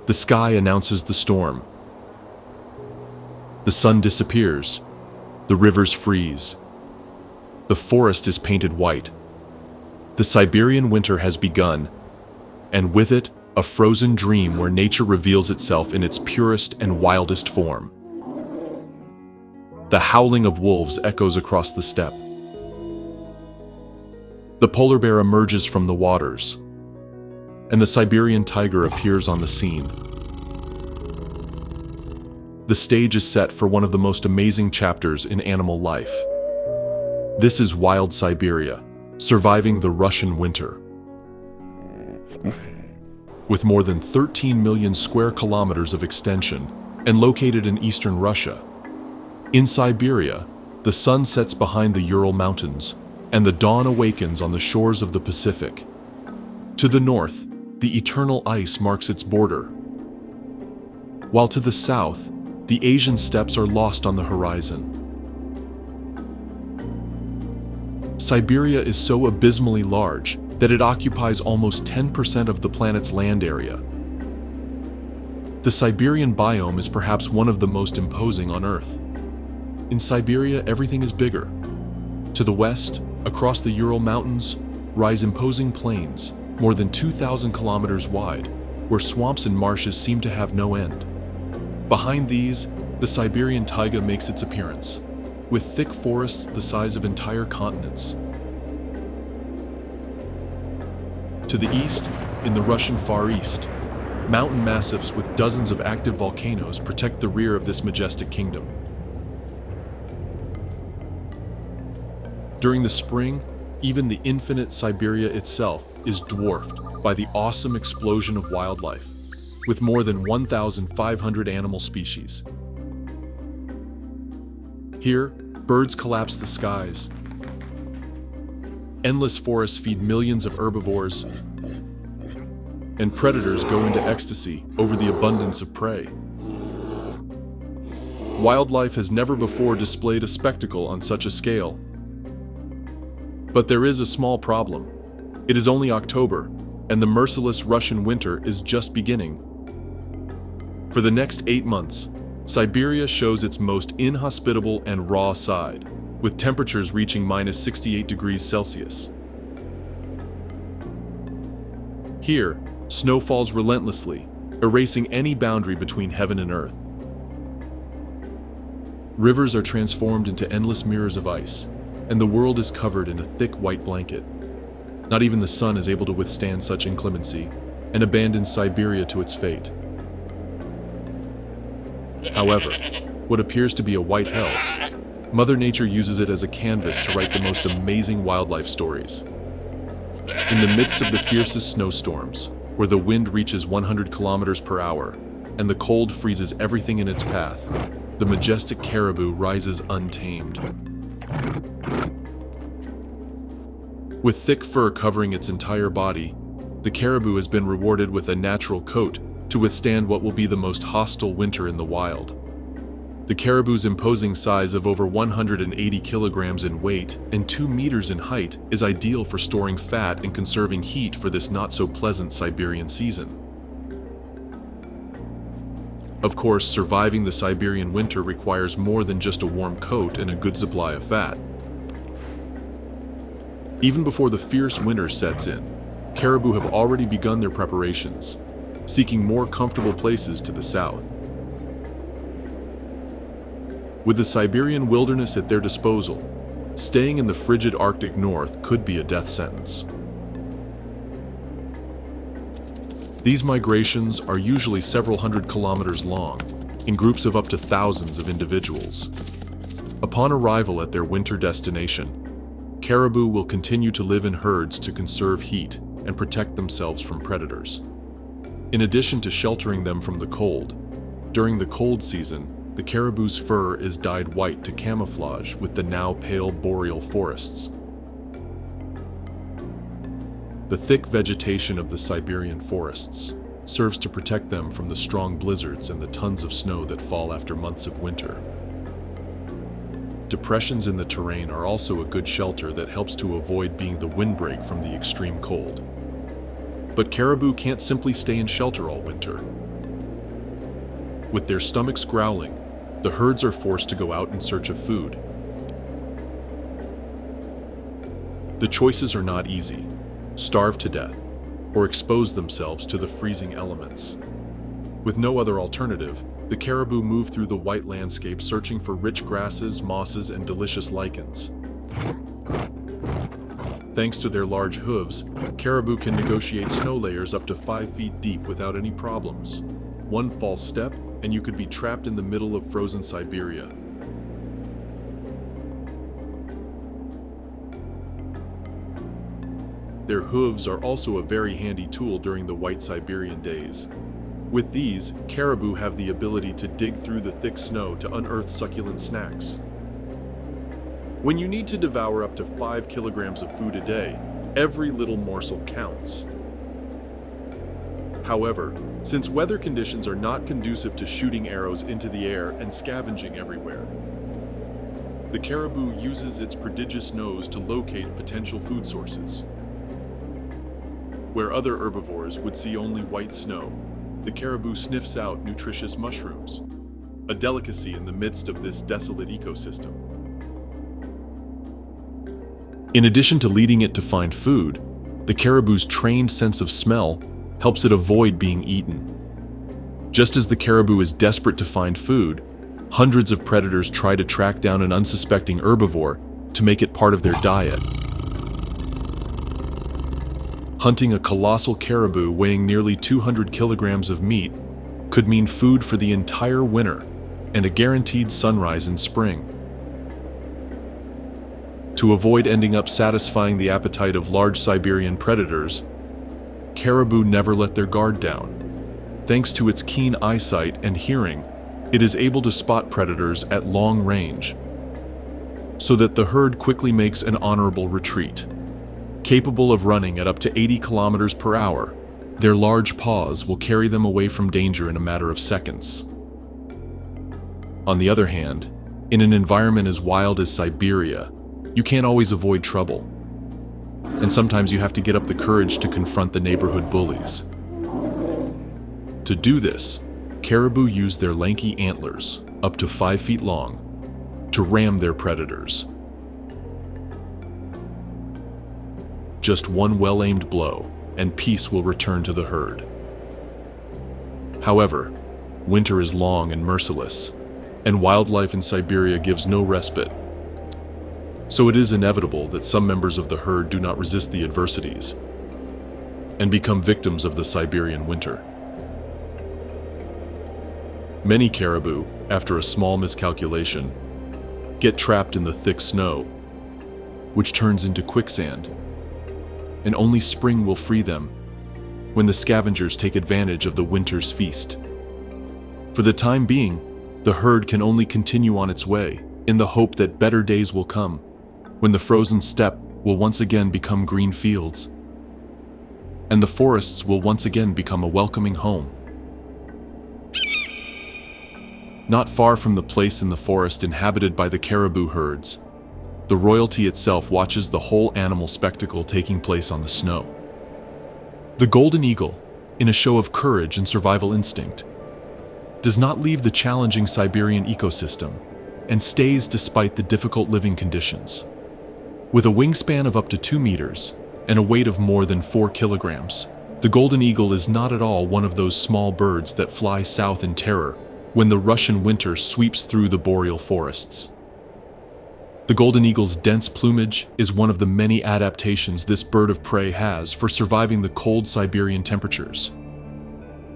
The sky announces the storm. The sun disappears. The rivers freeze. The forest is painted white. The Siberian winter has begun, and with it, a frozen dream where nature reveals itself in its purest and wildest form. The howling of wolves echoes across the steppe. The polar bear emerges from the waters, and the Siberian tiger appears on the scene. The stage is set for one of the most amazing chapters in animal life. This is wild Siberia, surviving the Russian winter. With more than 13 million square kilometers of extension and located in eastern Russia, in Siberia, the sun sets behind the Ural Mountains and the dawn awakens on the shores of the Pacific. To the north, the eternal ice marks its border, while to the south, the Asian steppes are lost on the horizon. Siberia is so abysmally large that it occupies almost 10% of the planet's land area. The Siberian biome is perhaps one of the most imposing on Earth. In Siberia, everything is bigger. To the west, across the Ural Mountains, rise imposing plains, more than 2,000 kilometers wide, where swamps and marshes seem to have no end. Behind these, the Siberian taiga makes its appearance, with thick forests the size of entire continents. To the east, in the Russian Far East, mountain massifs with dozens of active volcanoes protect the rear of this majestic kingdom. During the spring, even the infinite Siberia itself is dwarfed by the awesome explosion of wildlife, with more than 1,500 animal species. Here, birds collapse the skies. Endless forests feed millions of herbivores, and predators go into ecstasy over the abundance of prey. Wildlife has never before displayed a spectacle on such a scale. But there is a small problem. It is only October, and the merciless Russian winter is just beginning. For the next 8 months, Siberia shows its most inhospitable and raw side, with temperatures reaching minus 68 degrees Celsius. Here, snow falls relentlessly, erasing any boundary between heaven and earth. Rivers are transformed into endless mirrors of ice, and the world is covered in a thick white blanket. Not even the sun is able to withstand such inclemency, and abandons Siberia to its fate. However, what appears to be a white hell, Mother Nature uses it as a canvas to write the most amazing wildlife stories. In the midst of the fiercest snowstorms, where the wind reaches 100 kilometers per hour, and the cold freezes everything in its path, the majestic caribou rises untamed. With thick fur covering its entire body, the caribou has been rewarded with a natural coat to withstand what will be the most hostile winter in the wild. The caribou's imposing size of over 180 kilograms in weight and 2 meters in height is ideal for storing fat and conserving heat for this not-so-pleasant Siberian season. Of course, surviving the Siberian winter requires more than just a warm coat and a good supply of fat. Even before the fierce winter sets in, caribou have already begun their preparations, seeking more comfortable places to the south. With the Siberian wilderness at their disposal, staying in the frigid Arctic north could be a death sentence. These migrations are usually several hundred kilometers long, in groups of up to thousands of individuals. Upon arrival at their winter destination, caribou will continue to live in herds to conserve heat and protect themselves from predators. In addition to sheltering them from the cold, during the cold season, the caribou's fur is dyed white to camouflage with the now pale boreal forests. The thick vegetation of the Siberian forests serves to protect them from the strong blizzards and the tons of snow that fall after months of winter. Depressions in the terrain are also a good shelter that helps to avoid being the windbreak from the extreme cold. But caribou can't simply stay in shelter all winter. With their stomachs growling, the herds are forced to go out in search of food. The choices are not easy: starve to death, or expose themselves to the freezing elements. With no other alternative, the caribou move through the white landscape searching for rich grasses, mosses, and delicious lichens. Thanks to their large hooves, caribou can negotiate snow layers up to 5 feet deep without any problems. One false step, and you could be trapped in the middle of frozen Siberia. Their hooves are also a very handy tool during the white Siberian days. With these, caribou have the ability to dig through the thick snow to unearth succulent snacks. When you need to devour up to 5 kilograms of food a day, every little morsel counts. However, since weather conditions are not conducive to shooting arrows into the air and scavenging everywhere, the caribou uses its prodigious nose to locate potential food sources. Where other herbivores would see only white snow, the caribou sniffs out nutritious mushrooms, a delicacy in the midst of this desolate ecosystem. In addition to leading it to find food, the caribou's trained sense of smell helps it avoid being eaten. Just as the caribou is desperate to find food, hundreds of predators try to track down an unsuspecting herbivore to make it part of their diet. Hunting a colossal caribou weighing nearly 200 kilograms of meat could mean food for the entire winter and a guaranteed sunrise in spring. To avoid ending up satisfying the appetite of large Siberian predators, caribou never let their guard down. Thanks to its keen eyesight and hearing, it is able to spot predators at long range, so that the herd quickly makes an honorable retreat. Capable of running at up to 80 kilometers per hour, their large paws will carry them away from danger in a matter of seconds. On the other hand, in an environment as wild as Siberia, you can't always avoid trouble. And sometimes you have to get up the courage to confront the neighborhood bullies. To do this, caribou use their lanky antlers, up to 5 feet long, to ram their predators. Just one well-aimed blow, and peace will return to the herd. However, winter is long and merciless, and wildlife in Siberia gives no respite. So it is inevitable that some members of the herd do not resist the adversities and become victims of the Siberian winter. Many caribou, after a small miscalculation, get trapped in the thick snow, which turns into quicksand, and only spring will free them when the scavengers take advantage of the winter's feast. For the time being, the herd can only continue on its way in the hope that better days will come, when the frozen steppe will once again become green fields, and the forests will once again become a welcoming home. Not far from the place in the forest inhabited by the caribou herds, the royalty itself watches the whole animal spectacle taking place on the snow. The golden eagle, in a show of courage and survival instinct, does not leave the challenging Siberian ecosystem and stays despite the difficult living conditions. With a wingspan of up to 2 meters and a weight of more than 4 kilograms, the golden eagle is not at all one of those small birds that fly south in terror when the Russian winter sweeps through the boreal forests. The golden eagle's dense plumage is one of the many adaptations this bird of prey has for surviving the cold Siberian temperatures.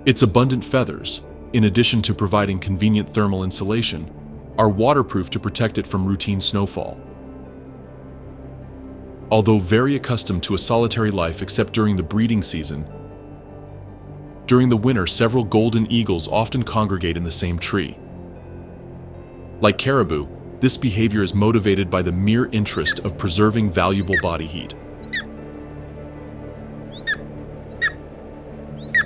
Its abundant feathers, in addition to providing convenient thermal insulation, are waterproof to protect it from routine snowfall. Although very accustomed to a solitary life except during the breeding season, during the winter several golden eagles often congregate in the same tree. Like caribou, this behavior is motivated by the mere interest of preserving valuable body heat.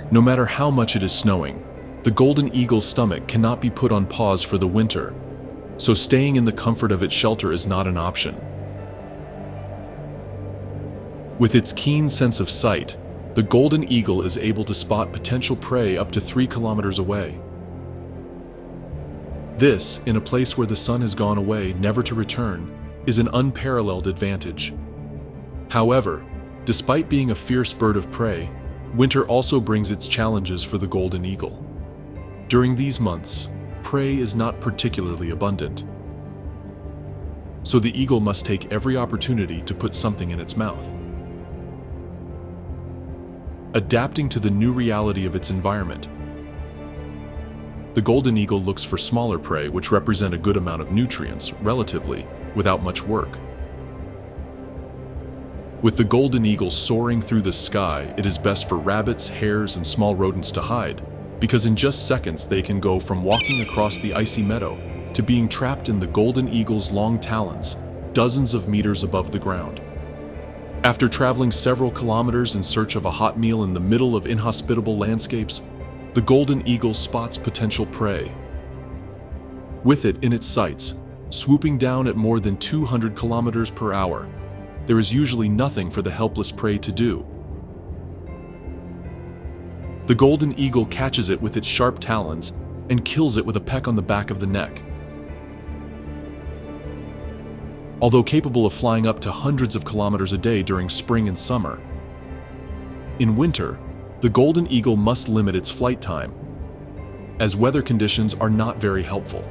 No matter how much it is snowing, the golden eagle's stomach cannot be put on pause for the winter, so staying in the comfort of its shelter is not an option. With its keen sense of sight, the golden eagle is able to spot potential prey up to 3 kilometers away. This, in a place where the sun has gone away, never to return, is an unparalleled advantage. However, despite being a fierce bird of prey, winter also brings its challenges for the golden eagle. During these months, prey is not particularly abundant. So the eagle must take every opportunity to put something in its mouth. Adapting to the new reality of its environment, the golden eagle looks for smaller prey which represent a good amount of nutrients, relatively, without much work. With the golden eagle soaring through the sky, it is best for rabbits, hares, and small rodents to hide, because in just seconds they can go from walking across the icy meadow to being trapped in the golden eagle's long talons, dozens of meters above the ground. After traveling several kilometers in search of a hot meal in the middle of inhospitable landscapes, the golden eagle spots potential prey. With it in its sights, swooping down at more than 200 kilometers per hour, there is usually nothing for the helpless prey to do. The golden eagle catches it with its sharp talons and kills it with a peck on the back of the neck. Although capable of flying up to hundreds of kilometers a day during spring and summer, in winter, the golden eagle must limit its flight time, as weather conditions are not very helpful.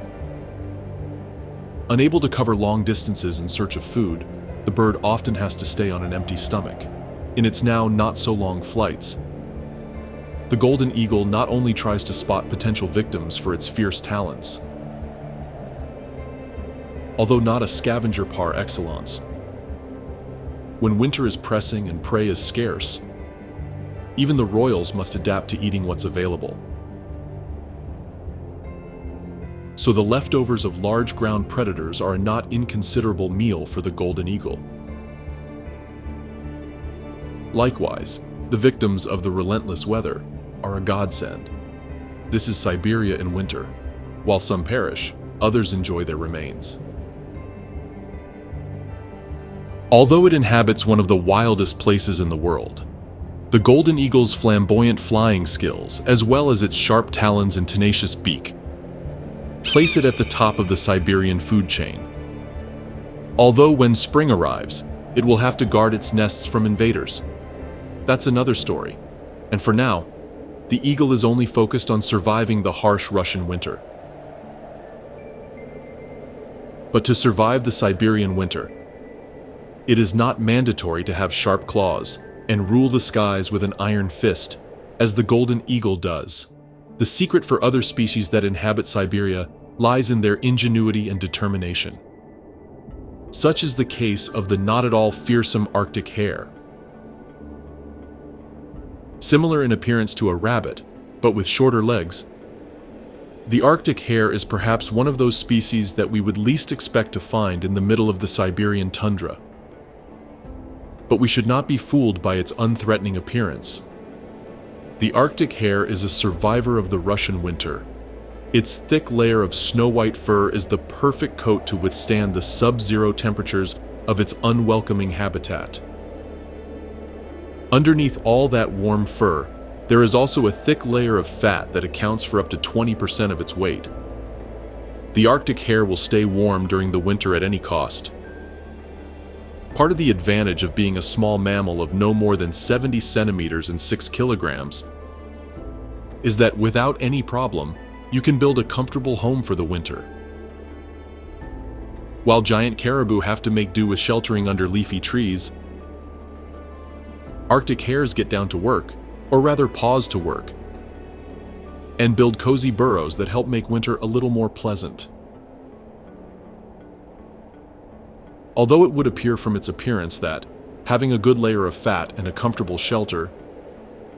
Unable to cover long distances in search of food, the bird often has to stay on an empty stomach. In its now not-so-long flights, the golden eagle not only tries to spot potential victims for its fierce talons, although not a scavenger par excellence, when winter is pressing and prey is scarce, even the royals must adapt to eating what's available. So the leftovers of large ground predators are a not inconsiderable meal for the golden eagle. Likewise, the victims of the relentless weather are a godsend. This is Siberia in winter. While some perish, others enjoy their remains. Although it inhabits one of the wildest places in the world, the golden eagle's flamboyant flying skills, as well as its sharp talons and tenacious beak, place it at the top of the Siberian food chain. Although when spring arrives, it will have to guard its nests from invaders. That's another story, and for now, the eagle is only focused on surviving the harsh Russian winter. But to survive the Siberian winter, it is not mandatory to have sharp claws and rule the skies with an iron fist, as the golden eagle does. The secret for other species that inhabit Siberia lies in their ingenuity and determination. Such is the case of the not at all fearsome Arctic hare. Similar in appearance to a rabbit, but with shorter legs, the Arctic hare is perhaps one of those species that we would least expect to find in the middle of the Siberian tundra. But we should not be fooled by its unthreatening appearance. The Arctic hare is a survivor of the Russian winter. Its thick layer of snow-white fur is the perfect coat to withstand the sub-zero temperatures of its unwelcoming habitat. Underneath all that warm fur, there is also a thick layer of fat that accounts for up to 20% of its weight. The Arctic hare will stay warm during the winter at any cost. Part of the advantage of being a small mammal of no more than 70 centimeters and 6 kilograms is that without any problem, you can build a comfortable home for the winter. While giant caribou have to make do with sheltering under leafy trees, Arctic hares get down to work, or rather pause to work, and build cozy burrows that help make winter a little more pleasant. Although it would appear from its appearance that, having a good layer of fat and a comfortable shelter,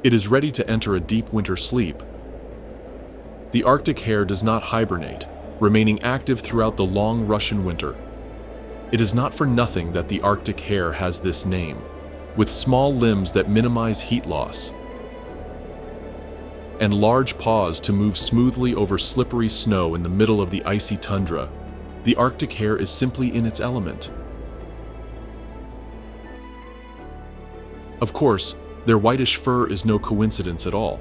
it is ready to enter a deep winter sleep, the Arctic hare does not hibernate, remaining active throughout the long Russian winter. It is not for nothing that the Arctic hare has this name, with small limbs that minimize heat loss, and large paws to move smoothly over slippery snow in the middle of the icy tundra. The Arctic hare is simply in its element. Of course, their whitish fur is no coincidence at all.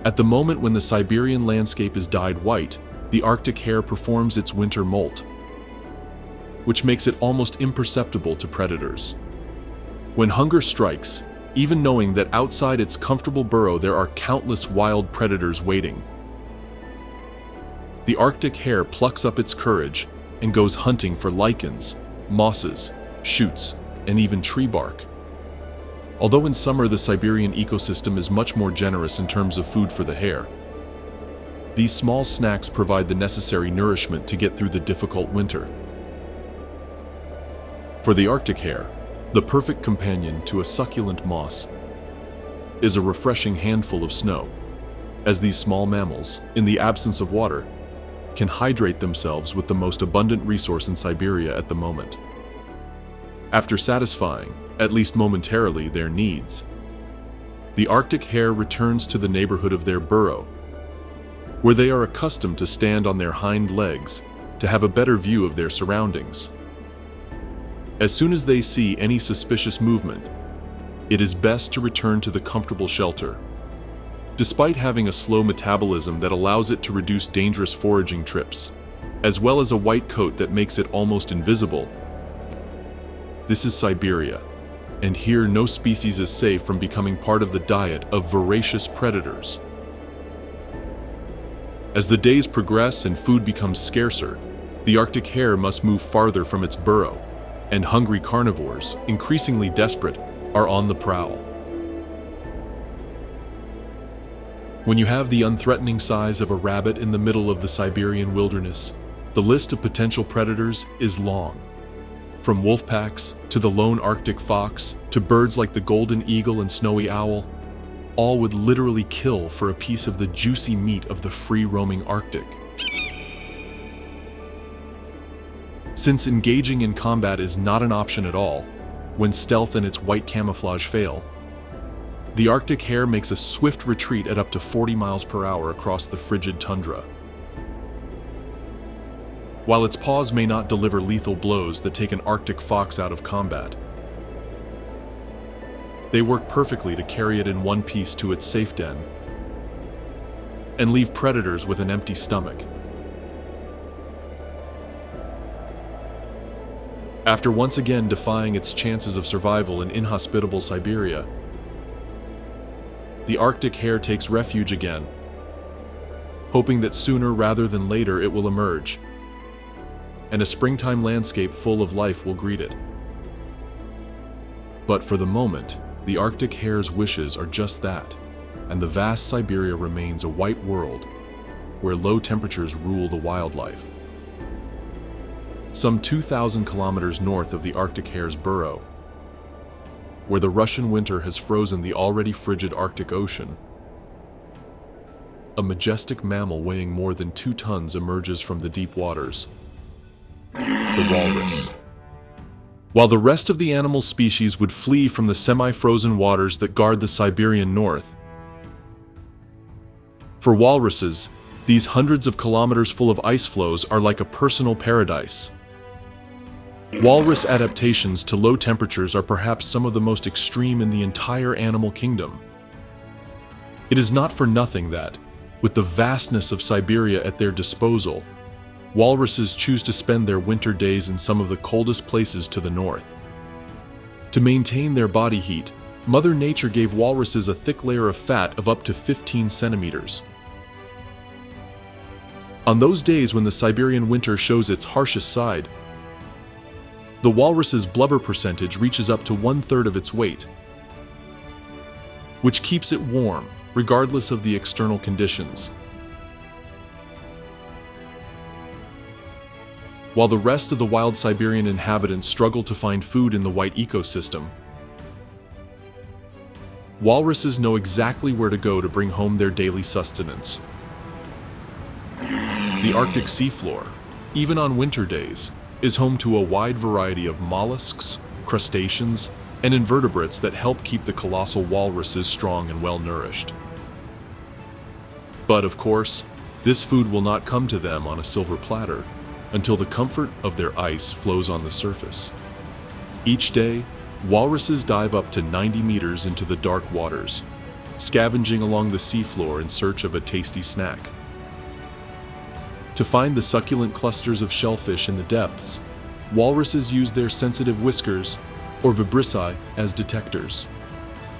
At the moment when the Siberian landscape is dyed white, the Arctic hare performs its winter molt, which makes it almost imperceptible to predators. When hunger strikes, even knowing that outside its comfortable burrow there are countless wild predators waiting, the Arctic hare plucks up its courage and goes hunting for lichens, mosses, shoots, and even tree bark. Although in summer the Siberian ecosystem is much more generous in terms of food for the hare, these small snacks provide the necessary nourishment to get through the difficult winter. For the Arctic hare, the perfect companion to a succulent moss is a refreshing handful of snow, as these small mammals, in the absence of water, can hydrate themselves with the most abundant resource in Siberia at the moment. After satisfying, at least momentarily, their needs, the Arctic hare returns to the neighborhood of their burrow, where they are accustomed to stand on their hind legs to have a better view of their surroundings. As soon as they see any suspicious movement, it is best to return to the comfortable shelter. Despite having a slow metabolism that allows it to reduce dangerous foraging trips, as well as a white coat that makes it almost invisible, this is Siberia, and here no species is safe from becoming part of the diet of voracious predators. As the days progress and food becomes scarcer, the Arctic hare must move farther from its burrow, and hungry carnivores, increasingly desperate, are on the prowl. When you have the unthreatening size of a rabbit in the middle of the Siberian wilderness, the list of potential predators is long. From wolf packs to the lone Arctic fox to birds like the golden eagle and snowy owl, all would literally kill for a piece of the juicy meat of the free-roaming Arctic. Since engaging in combat is not an option at all, when stealth and its white camouflage fail, the Arctic hare makes a swift retreat at up to 40 miles per hour across the frigid tundra. While its paws may not deliver lethal blows that take an Arctic fox out of combat, they work perfectly to carry it in one piece to its safe den and leave predators with an empty stomach. After once again defying its chances of survival in inhospitable Siberia, the Arctic hare takes refuge again, hoping that sooner rather than later it will emerge, and a springtime landscape full of life will greet it. But for the moment, the Arctic hare's wishes are just that, and the vast Siberia remains a white world where low temperatures rule the wildlife. Some 2,000 kilometers north of the Arctic hare's burrow, where the Russian winter has frozen the already frigid Arctic Ocean, a majestic mammal weighing more than 2 tons emerges from the deep waters, the walrus. While the rest of the animal species would flee from the semi-frozen waters that guard the Siberian north, for walruses, these hundreds of kilometers full of ice floes are like a personal paradise. Walrus adaptations to low temperatures are perhaps some of the most extreme in the entire animal kingdom. It is not for nothing that, with the vastness of Siberia at their disposal, walruses choose to spend their winter days in some of the coldest places to the north. To maintain their body heat, Mother Nature gave walruses a thick layer of fat of up to 15 centimeters. On those days when the Siberian winter shows its harshest side, the walrus's blubber percentage reaches up to 1/3 of its weight, which keeps it warm, regardless of the external conditions. While the rest of the wild Siberian inhabitants struggle to find food in the white ecosystem, walruses know exactly where to go to bring home their daily sustenance. The Arctic seafloor, even on winter days, is home to a wide variety of mollusks, crustaceans, and invertebrates that help keep the colossal walruses strong and well-nourished. But of course, this food will not come to them on a silver platter until the comfort of their ice flows on the surface. Each day, walruses dive up to 90 meters into the dark waters, scavenging along the seafloor in search of a tasty snack. To find the succulent clusters of shellfish in the depths, walruses use their sensitive whiskers, or vibrissae, as detectors.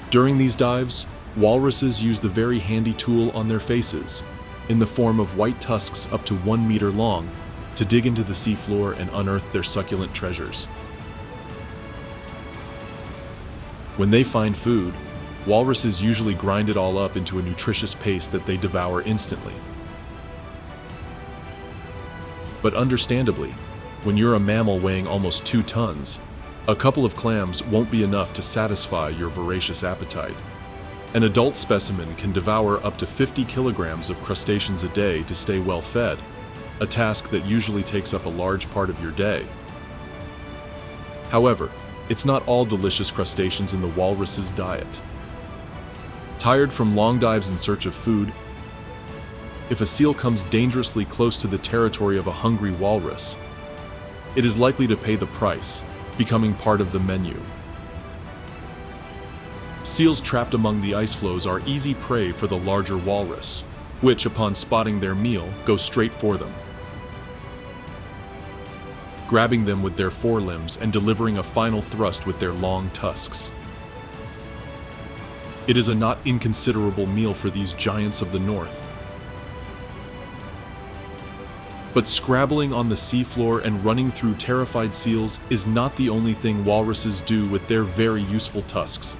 During these dives, walruses use the very handy tool on their faces, in the form of white tusks up to 1 meter long, to dig into the seafloor and unearth their succulent treasures. When they find food, walruses usually grind it all up into a nutritious paste that they devour instantly. But understandably, when you're a mammal weighing almost 2 tons, a couple of clams won't be enough to satisfy your voracious appetite. An adult specimen can devour up to 50 kilograms of crustaceans a day to stay well fed, a task that usually takes up a large part of your day. However, it's not all delicious crustaceans in the walrus's diet. Tired from long dives in search of food, if a seal comes dangerously close to the territory of a hungry walrus, it is likely to pay the price, becoming part of the menu. Seals trapped among the ice floes are easy prey for the larger walrus, which, upon spotting their meal, go straight for them, grabbing them with their forelimbs and delivering a final thrust with their long tusks. It is a not inconsiderable meal for these giants of the north. But scrabbling on the seafloor and running through terrified seals is not the only thing walruses do with their very useful tusks.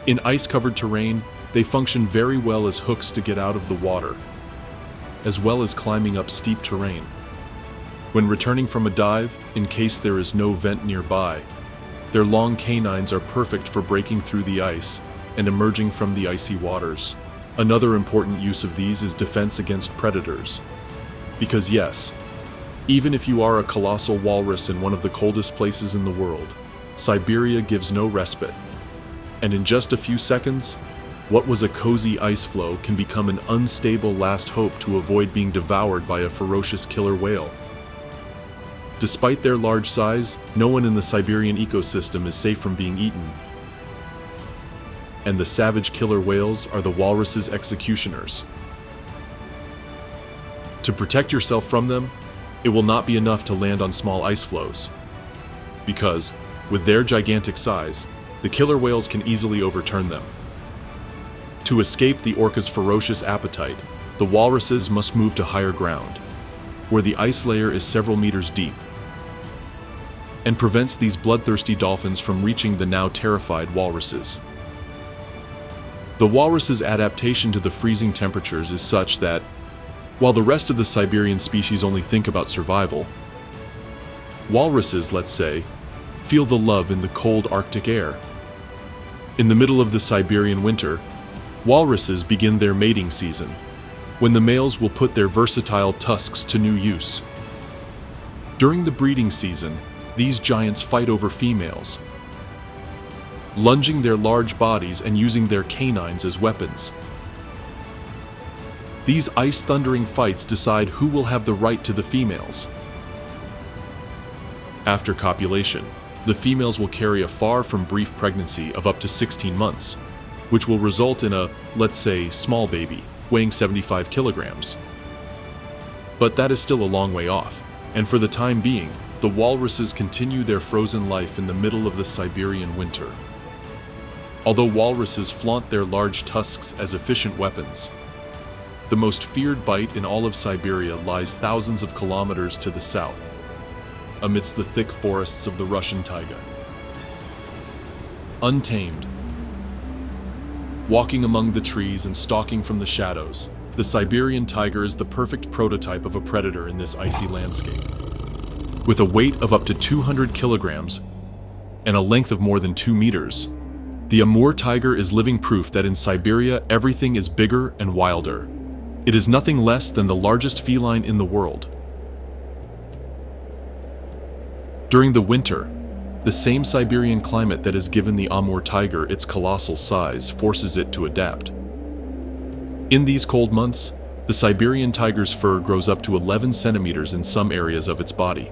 In ice-covered terrain, they function very well as hooks to get out of the water, as well as climbing up steep terrain. When returning from a dive, in case there is no vent nearby, their long canines are perfect for breaking through the ice and emerging from the icy waters. Another important use of these is defense against predators. Because yes, even if you are a colossal walrus in one of the coldest places in the world, Siberia gives no respite. And in just a few seconds, what was a cozy ice floe can become an unstable last hope to avoid being devoured by a ferocious killer whale. Despite their large size, no one in the Siberian ecosystem is safe from being eaten. And the savage killer whales are the walrus's executioners. To protect yourself from them, it will not be enough to land on small ice floes. Because, with their gigantic size, the killer whales can easily overturn them. To escape the orca's ferocious appetite, the walruses must move to higher ground, where the ice layer is several meters deep, and prevents these bloodthirsty dolphins from reaching the now terrified walruses. The walrus's adaptation to the freezing temperatures is such that, while the rest of the Siberian species only think about survival, walruses, let's say, feel the love in the cold Arctic air. In the middle of the Siberian winter, walruses begin their mating season, when the males will put their versatile tusks to new use. During the breeding season, these giants fight over females, lunging their large bodies and using their canines as weapons. These ice-thundering fights decide who will have the right to the females. After copulation, the females will carry a far from brief pregnancy of up to 16 months, which will result in a, let's say, small baby, weighing 75 kilograms. But that is still a long way off, and for the time being, the walruses continue their frozen life in the middle of the Siberian winter. Although walruses flaunt their large tusks as efficient weapons, the most feared bite in all of Siberia lies thousands of kilometers to the south, amidst the thick forests of the Russian taiga. Untamed, walking among the trees and stalking from the shadows, the Siberian tiger is the perfect prototype of a predator in this icy landscape. With a weight of up to 200 kilograms and a length of more than 2 meters, the Amur tiger is living proof that in Siberia everything is bigger and wilder. It is nothing less than the largest feline in the world. During the winter, the same Siberian climate that has given the Amur tiger its colossal size forces it to adapt. In these cold months, the Siberian tiger's fur grows up to 11 centimeters in some areas of its body,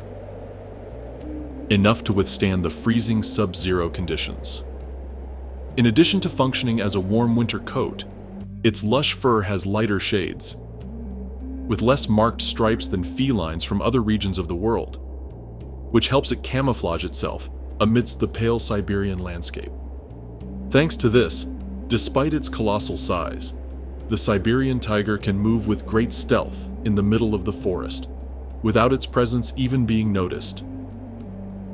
enough to withstand the freezing sub-zero conditions. In addition to functioning as a warm winter coat, its lush fur has lighter shades, with less marked stripes than felines from other regions of the world, which helps it camouflage itself amidst the pale Siberian landscape. Thanks to this, despite its colossal size, the Siberian tiger can move with great stealth in the middle of the forest, without its presence even being noticed.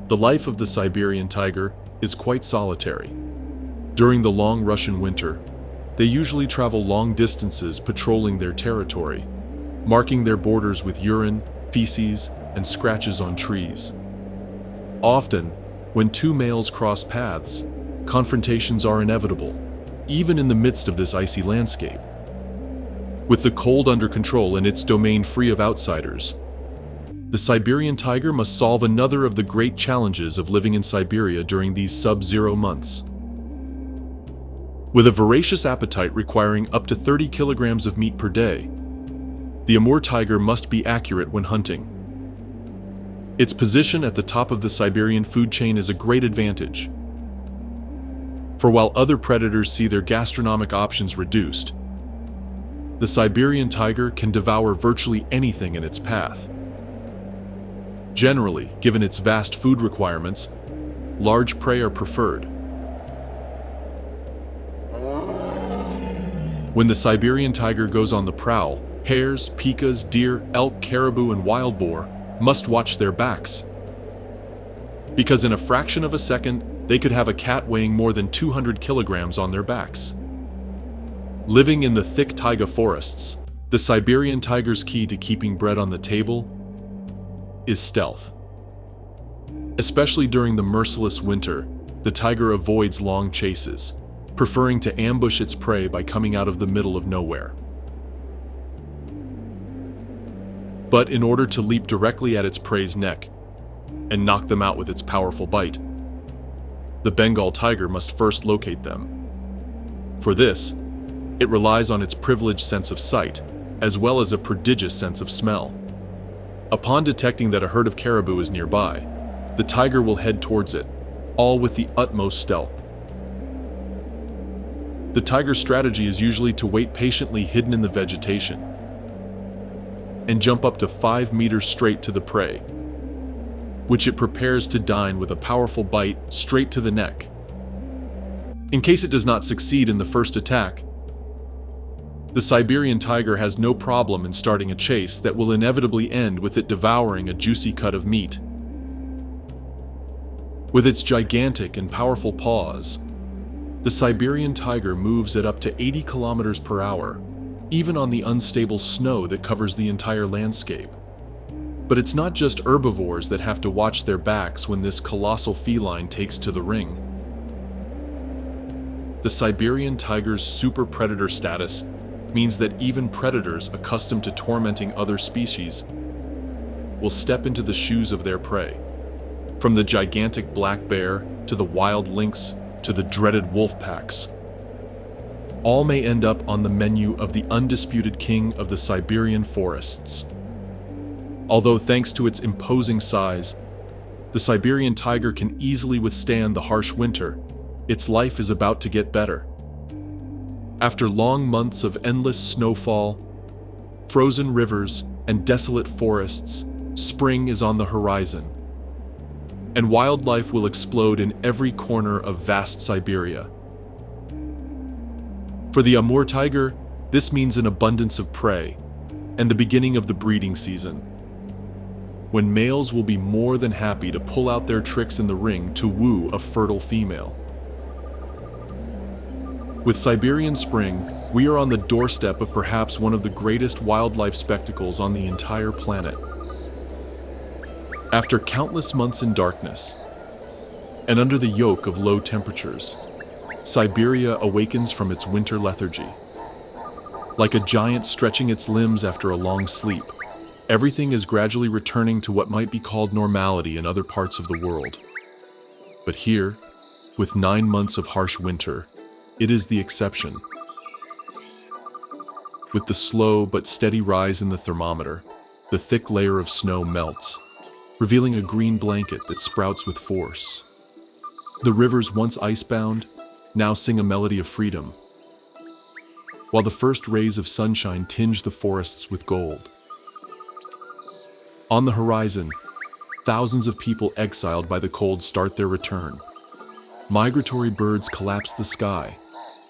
The life of the Siberian tiger is quite solitary. During the long Russian winter, they usually travel long distances patrolling their territory, marking their borders with urine, feces, and scratches on trees. Often, when two males cross paths, confrontations are inevitable, even in the midst of this icy landscape. With the cold under control and its domain free of outsiders, the Siberian tiger must solve another of the great challenges of living in Siberia during these sub-zero months. With a voracious appetite requiring up to 30 kilograms of meat per day, the Amur tiger must be accurate when hunting. Its position at the top of the Siberian food chain is a great advantage. For while other predators see their gastronomic options reduced, the Siberian tiger can devour virtually anything in its path. Generally, given its vast food requirements, large prey are preferred. When the Siberian tiger goes on the prowl, hares, pikas, deer, elk, caribou, and wild boar must watch their backs, because in a fraction of a second, they could have a cat weighing more than 200 kilograms on their backs. Living in the thick taiga forests, the Siberian tiger's key to keeping bread on the table is stealth. Especially during the merciless winter, the tiger avoids long chases, preferring to ambush its prey by coming out of the middle of nowhere. But in order to leap directly at its prey's neck and knock them out with its powerful bite, the Bengal tiger must first locate them. For this, it relies on its privileged sense of sight, as well as a prodigious sense of smell. Upon detecting that a herd of caribou is nearby, the tiger will head towards it, all with the utmost stealth. The tiger's strategy is usually to wait patiently hidden in the vegetation and jump up to 5 meters straight to the prey, which it prepares to dine with a powerful bite straight to the neck. In case it does not succeed in the first attack, the Siberian tiger has no problem in starting a chase that will inevitably end with it devouring a juicy cut of meat. With its gigantic and powerful paws, the Siberian tiger moves at up to 80 kilometers per hour, even on the unstable snow that covers the entire landscape. But it's not just herbivores that have to watch their backs when this colossal feline takes to the ring. The Siberian tiger's super predator status means that even predators accustomed to tormenting other species will step into the shoes of their prey. From the gigantic black bear to the wild lynx to the dreaded wolf packs, all may end up on the menu of the undisputed king of the Siberian forests. Although thanks to its imposing size, the Siberian tiger can easily withstand the harsh winter, its life is about to get better. After long months of endless snowfall, frozen rivers, and desolate forests, spring is on the horizon, and wildlife will explode in every corner of vast Siberia. For the Amur tiger, this means an abundance of prey and the beginning of the breeding season, when males will be more than happy to pull out their tricks in the ring to woo a fertile female. With Siberian spring, we are on the doorstep of perhaps one of the greatest wildlife spectacles on the entire planet. After countless months in darkness, and under the yoke of low temperatures, Siberia awakens from its winter lethargy. Like a giant stretching its limbs after a long sleep, everything is gradually returning to what might be called normality in other parts of the world. But here, with 9 months of harsh winter, it is the exception. With the slow but steady rise in the thermometer, the thick layer of snow melts, revealing a green blanket that sprouts with force. The rivers once icebound now sing a melody of freedom, while the first rays of sunshine tinge the forests with gold. On the horizon, thousands of people exiled by the cold start their return. Migratory birds collapse the sky,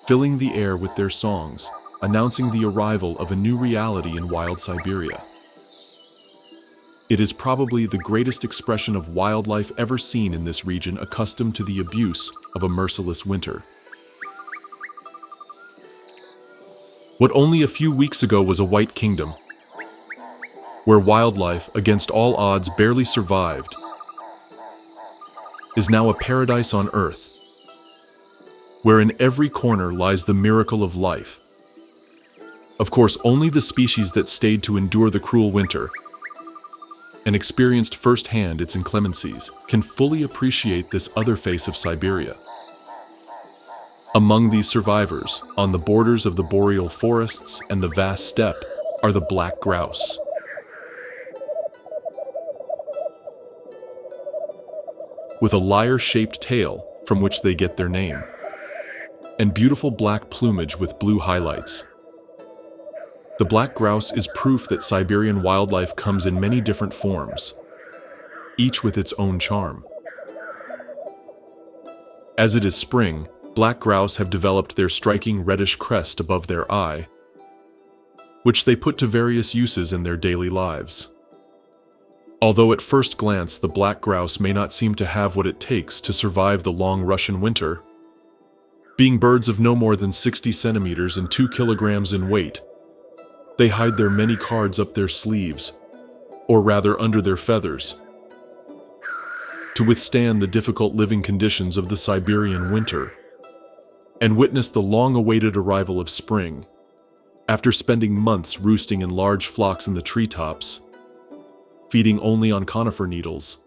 filling the air with their songs, announcing the arrival of a new reality in wild Siberia. It is probably the greatest expression of wildlife ever seen in this region, accustomed to the abuse of a merciless winter. What only a few weeks ago was a white kingdom, where wildlife, against all odds, barely survived, is now a paradise on Earth, where in every corner lies the miracle of life. Of course, only the species that stayed to endure the cruel winter and experienced firsthand its inclemencies can fully appreciate this other face of Siberia. Among these survivors, on the borders of the boreal forests and the vast steppe, are the black grouse. With a lyre-shaped tail, from which they get their name, and beautiful black plumage with blue highlights. The black grouse is proof that Siberian wildlife comes in many different forms, each with its own charm. As it is spring, black grouse have developed their striking reddish crest above their eye, which they put to various uses in their daily lives. Although at first glance the black grouse may not seem to have what it takes to survive the long Russian winter, being birds of no more than 60 centimeters and 2 kilograms in weight, they hide their many cards up their sleeves, or rather under their feathers, to withstand the difficult living conditions of the Siberian winter, and witness the long-awaited arrival of spring. After spending months roosting in large flocks in the treetops, feeding only on conifer needles,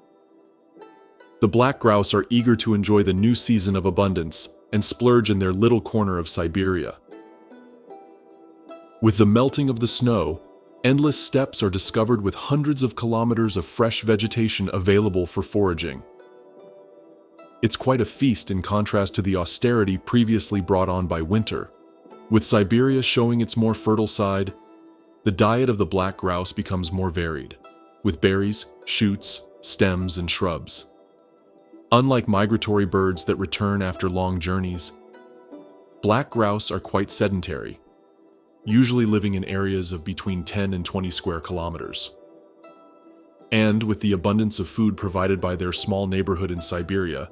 the black grouse are eager to enjoy the new season of abundance and splurge in their little corner of Siberia. With the melting of the snow, endless steppes are discovered with hundreds of kilometers of fresh vegetation available for foraging. It's quite a feast in contrast to the austerity previously brought on by winter. With Siberia showing its more fertile side, the diet of the black grouse becomes more varied, with berries, shoots, stems, and shrubs. Unlike migratory birds that return after long journeys, black grouse are quite sedentary, usually living in areas of between 10 and 20 square kilometers. And with the abundance of food provided by their small neighborhood in Siberia,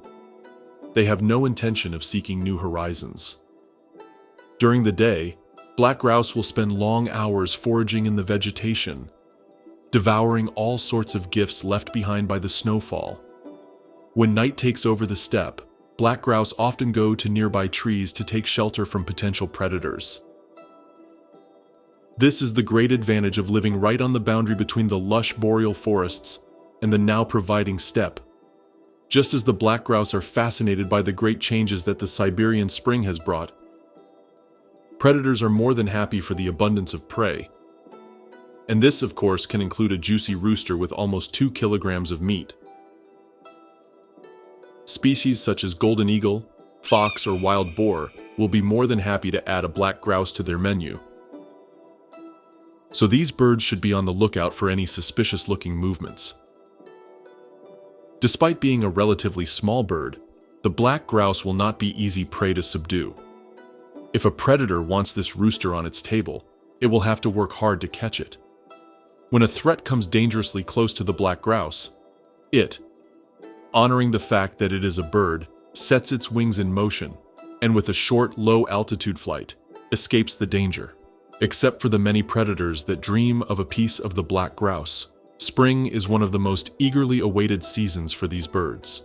they have no intention of seeking new horizons. During the day, black grouse will spend long hours foraging in the vegetation, devouring all sorts of gifts left behind by the snowfall. When night takes over the steppe, black grouse often go to nearby trees to take shelter from potential predators. This is the great advantage of living right on the boundary between the lush boreal forests and the now providing steppe. Just as the black grouse are fascinated by the great changes that the Siberian spring has brought, predators are more than happy for the abundance of prey. And this, of course, can include a juicy rooster with almost 2 kilograms of meat. Species such as golden eagle, fox, or wild boar will be more than happy to add a black grouse to their menu. So these birds should be on the lookout for any suspicious-looking movements. Despite being a relatively small bird, the black grouse will not be easy prey to subdue. If a predator wants this rooster on its table, it will have to work hard to catch it. When a threat comes dangerously close to the black grouse, it, honoring the fact that it is a bird, sets its wings in motion, and with a short, low-altitude flight, escapes the danger. Except for the many predators that dream of a piece of the black grouse, spring is one of the most eagerly awaited seasons for these birds.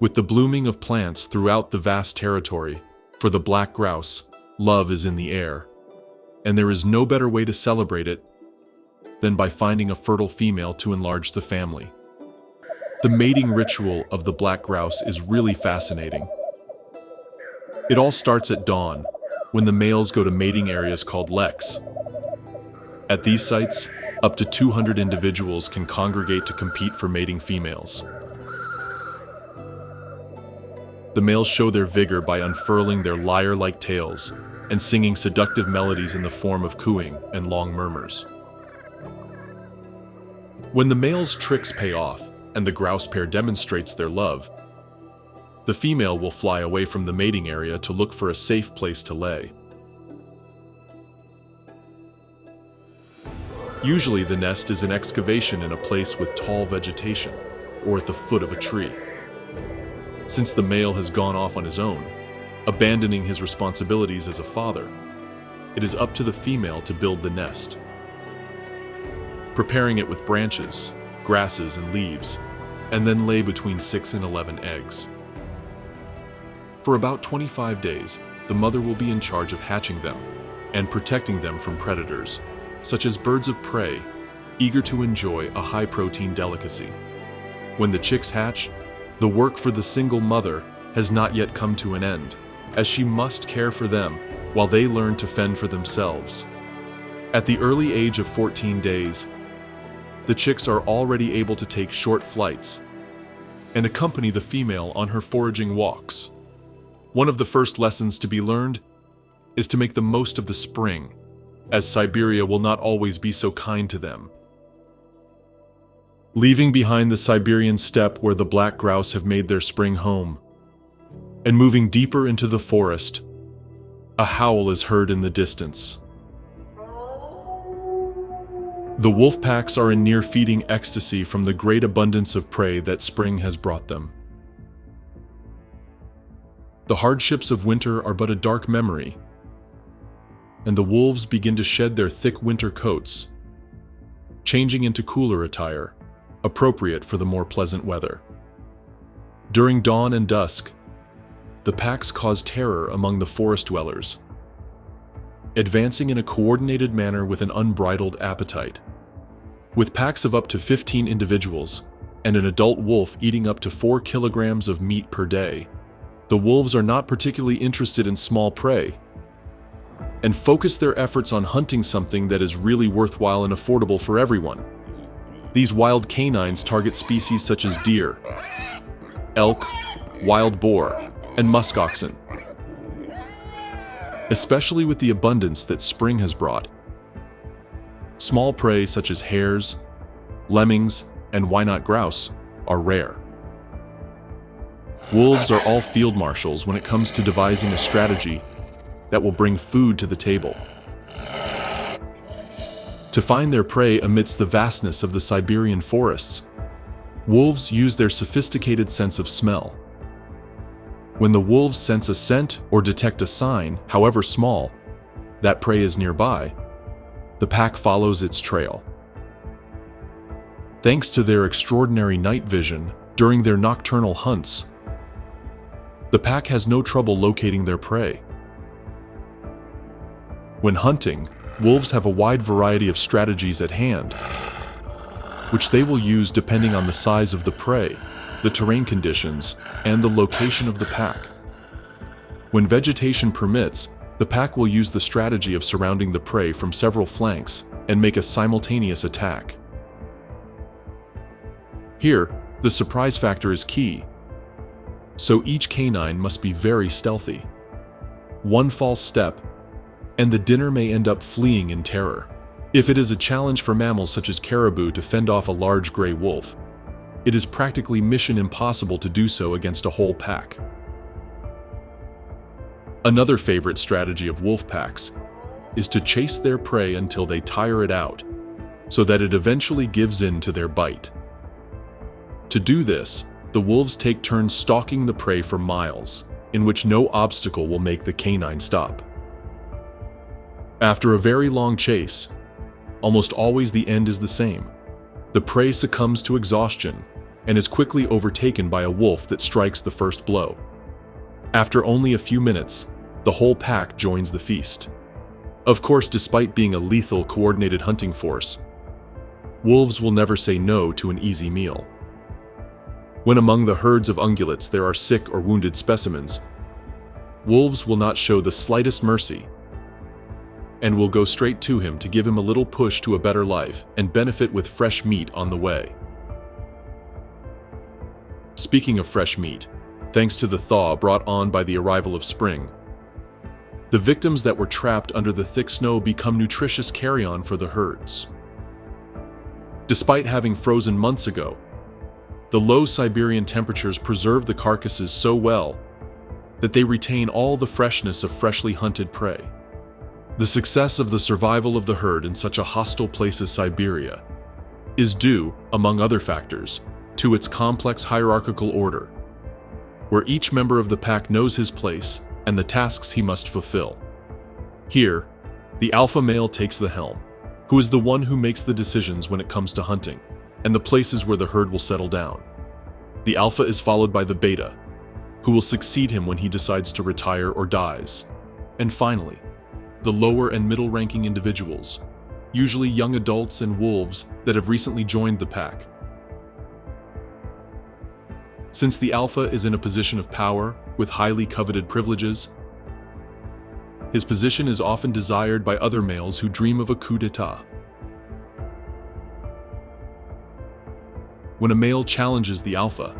With the blooming of plants throughout the vast territory, for the black grouse, love is in the air, and there is no better way to celebrate it than by finding a fertile female to enlarge the family. The mating ritual of the black grouse is really fascinating. It all starts at dawn, when the males go to mating areas called leks. At these sites, up to 200 individuals can congregate to compete for mating females. The males show their vigor by unfurling their lyre-like tails and singing seductive melodies in the form of cooing and long murmurs. When the male's tricks pay off and the grouse pair demonstrates their love, the female will fly away from the mating area to look for a safe place to lay. Usually the nest is an excavation in a place with tall vegetation or at the foot of a tree. Since the male has gone off on his own, abandoning his responsibilities as a father, it is up to the female to build the nest, preparing it with branches, grasses, and leaves, and then lay between 6 and 11 eggs. For about 25 days, the mother will be in charge of hatching them and protecting them from predators, such as birds of prey, eager to enjoy a high-protein delicacy. When the chicks hatch, the work for the single mother has not yet come to an end, as she must care for them while they learn to fend for themselves. At the early age of 14 days, the chicks are already able to take short flights and accompany the female on her foraging walks. One of the first lessons to be learned is to make the most of the spring, as Siberia will not always be so kind to them. Leaving behind the Siberian steppe where the black grouse have made their spring home, and moving deeper into the forest, a howl is heard in the distance. The wolf packs are in near feeding ecstasy from the great abundance of prey that spring has brought them. The hardships of winter are but a dark memory, and the wolves begin to shed their thick winter coats, changing into cooler attire, appropriate for the more pleasant weather. During dawn and dusk, the packs cause terror among the forest dwellers, advancing in a coordinated manner with an unbridled appetite. With packs of up to 15 individuals and an adult wolf eating up to 4 kilograms of meat per day, the wolves are not particularly interested in small prey and focus their efforts on hunting something that is really worthwhile and affordable for everyone. These wild canines target species such as deer, elk, wild boar, and muskoxen. Especially with the abundance that spring has brought, small prey such as hares, lemmings, and why-not grouse are rare. Wolves are all field marshals when it comes to devising a strategy that will bring food to the table. To find their prey amidst the vastness of the Siberian forests, wolves use their sophisticated sense of smell. When the wolves sense a scent or detect a sign, however small, that prey is nearby, the pack follows its trail. Thanks to their extraordinary night vision during their nocturnal hunts, the pack has no trouble locating their prey. When hunting, wolves have a wide variety of strategies at hand, which they will use depending on the size of the prey, the terrain conditions, and the location of the pack. When vegetation permits, the pack will use the strategy of surrounding the prey from several flanks and make a simultaneous attack. Here, the surprise factor is key, so each canine must be very stealthy. One false step, and the dinner may end up fleeing in terror. If it is a challenge for mammals such as caribou to fend off a large gray wolf, it is practically mission impossible to do so against a whole pack. Another favorite strategy of wolf packs is to chase their prey until they tire it out, so that it eventually gives in to their bite. To do this, the wolves take turns stalking the prey for miles, in which no obstacle will make the canine stop. After a very long chase, almost always the end is the same. The prey succumbs to exhaustion and is quickly overtaken by a wolf that strikes the first blow. After only a few minutes, the whole pack joins the feast. Of course, despite being a lethal, coordinated hunting force, wolves will never say no to an easy meal. When among the herds of ungulates there are sick or wounded specimens, wolves will not show the slightest mercy and will go straight to him to give him a little push to a better life and benefit with fresh meat on the way. Speaking of fresh meat, thanks to the thaw brought on by the arrival of spring, the victims that were trapped under the thick snow become nutritious carrion for the herds. Despite having frozen months ago, the low Siberian temperatures preserve the carcasses so well that they retain all the freshness of freshly hunted prey. The success of the survival of the herd in such a hostile place as Siberia is due, among other factors, to its complex hierarchical order, where each member of the pack knows his place and the tasks he must fulfill. Here, the alpha male takes the helm, who is the one who makes the decisions when it comes to hunting, and the places where the herd will settle down. The alpha is followed by the beta, who will succeed him when he decides to retire or dies. And finally, the lower and middle-ranking individuals, usually young adults and wolves that have recently joined the pack. Since the alpha is in a position of power with highly coveted privileges, his position is often desired by other males who dream of a coup d'etat. When a male challenges the alpha,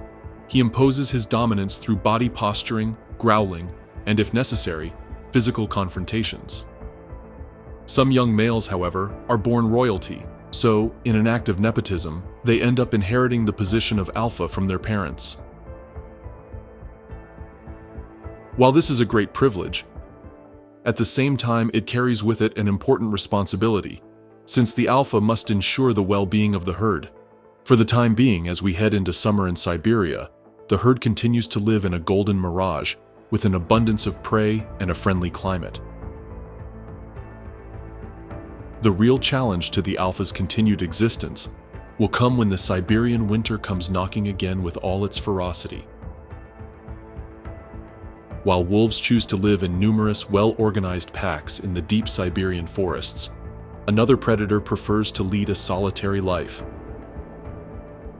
he imposes his dominance through body posturing, growling, and if necessary, physical confrontations. Some young males, however, are born royalty, so, in an act of nepotism, they end up inheriting the position of alpha from their parents. While this is a great privilege, at the same time it carries with it an important responsibility, since the alpha must ensure the well-being of the herd. For the time being, as we head into summer in Siberia, the herd continues to live in a golden mirage with an abundance of prey and a friendly climate. The real challenge to the alpha's continued existence will come when the Siberian winter comes knocking again with all its ferocity. While wolves choose to live in numerous, well-organized packs in the deep Siberian forests, another predator prefers to lead a solitary life,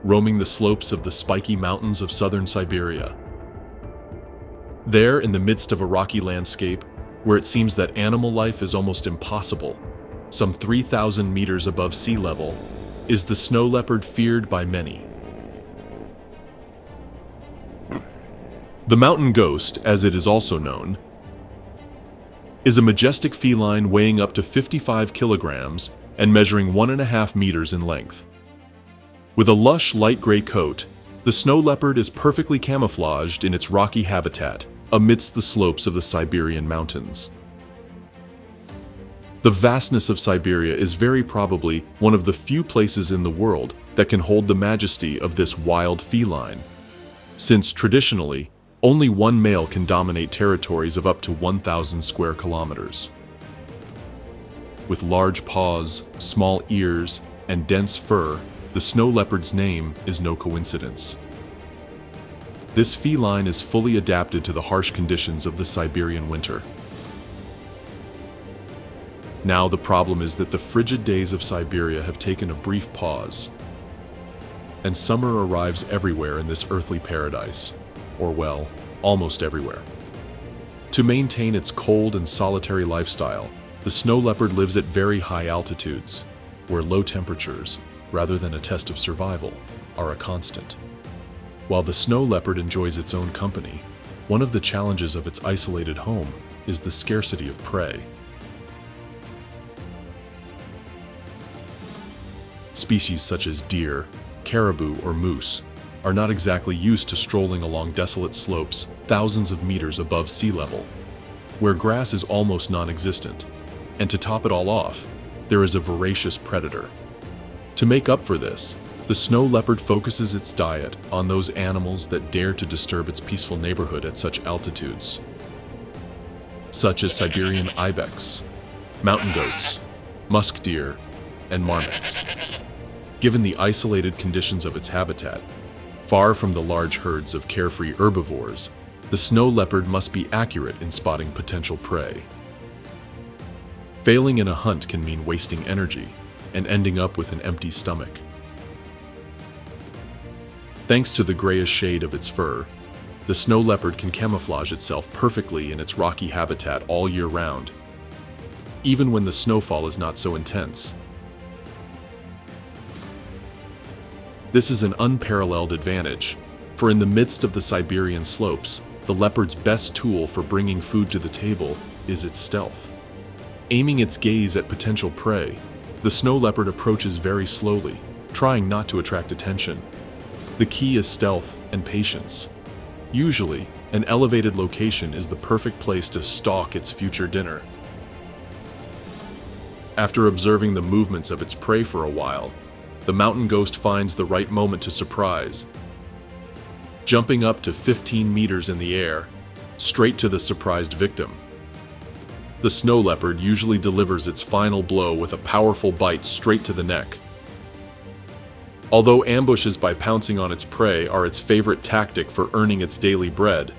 roaming the slopes of the spiky mountains of southern Siberia. There, in the midst of a rocky landscape, where it seems that animal life is almost impossible, some 3,000 meters above sea level, is the snow leopard feared by many. The mountain ghost, as it is also known, is a majestic feline weighing up to 55 kilograms and measuring 1.5 meters in length. With a lush light gray coat, the snow leopard is perfectly camouflaged in its rocky habitat amidst the slopes of the Siberian mountains. The vastness of Siberia is very probably one of the few places in the world that can hold the majesty of this wild feline, since traditionally, only one male can dominate territories of up to 1,000 square kilometers. With large paws, small ears, and dense fur, the snow leopard's name is no coincidence. This feline is fully adapted to the harsh conditions of the Siberian winter. Now the problem is that the frigid days of Siberia have taken a brief pause, and summer arrives everywhere in this earthly paradise, or well, almost everywhere. To maintain its cold and solitary lifestyle, the snow leopard lives at very high altitudes, where low temperatures, rather than a test of survival, are a constant. While the snow leopard enjoys its own company, one of the challenges of its isolated home is the scarcity of prey. Species such as deer, caribou, or moose are not exactly used to strolling along desolate slopes thousands of meters above sea level, where grass is almost non-existent. And to top it all off, there is a voracious predator. To make up for this, the snow leopard focuses its diet on those animals that dare to disturb its peaceful neighborhood at such altitudes, such as Siberian ibex, mountain goats, musk deer, and marmots. Given the isolated conditions of its habitat, far from the large herds of carefree herbivores, the snow leopard must be accurate in spotting potential prey. Failing in a hunt can mean wasting energy and ending up with an empty stomach. Thanks to the grayish shade of its fur, the snow leopard can camouflage itself perfectly in its rocky habitat all year round, even when the snowfall is not so intense. This is an unparalleled advantage, for in the midst of the Siberian slopes, the leopard's best tool for bringing food to the table is its stealth. Aiming its gaze at potential prey, the snow leopard approaches very slowly, trying not to attract attention. The key is stealth and patience. Usually, an elevated location is the perfect place to stalk its future dinner. After observing the movements of its prey for a while, the mountain ghost finds the right moment to surprise, jumping up to 15 meters in the air, straight to the surprised victim. The snow leopard usually delivers its final blow with a powerful bite straight to the neck. Although ambushes by pouncing on its prey are its favorite tactic for earning its daily bread,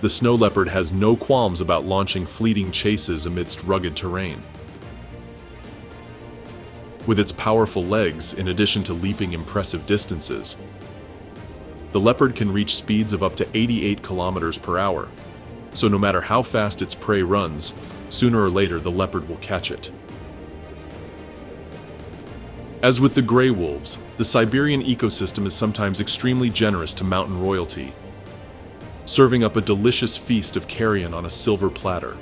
the snow leopard has no qualms about launching fleeting chases amidst rugged terrain. With its powerful legs, in addition to leaping impressive distances, the leopard can reach speeds of up to 88 kilometers per hour, so no matter how fast its prey runs, sooner or later the leopard will catch it. As with the gray wolves, the Siberian ecosystem is sometimes extremely generous to mountain royalty, serving up a delicious feast of carrion on a silver platter.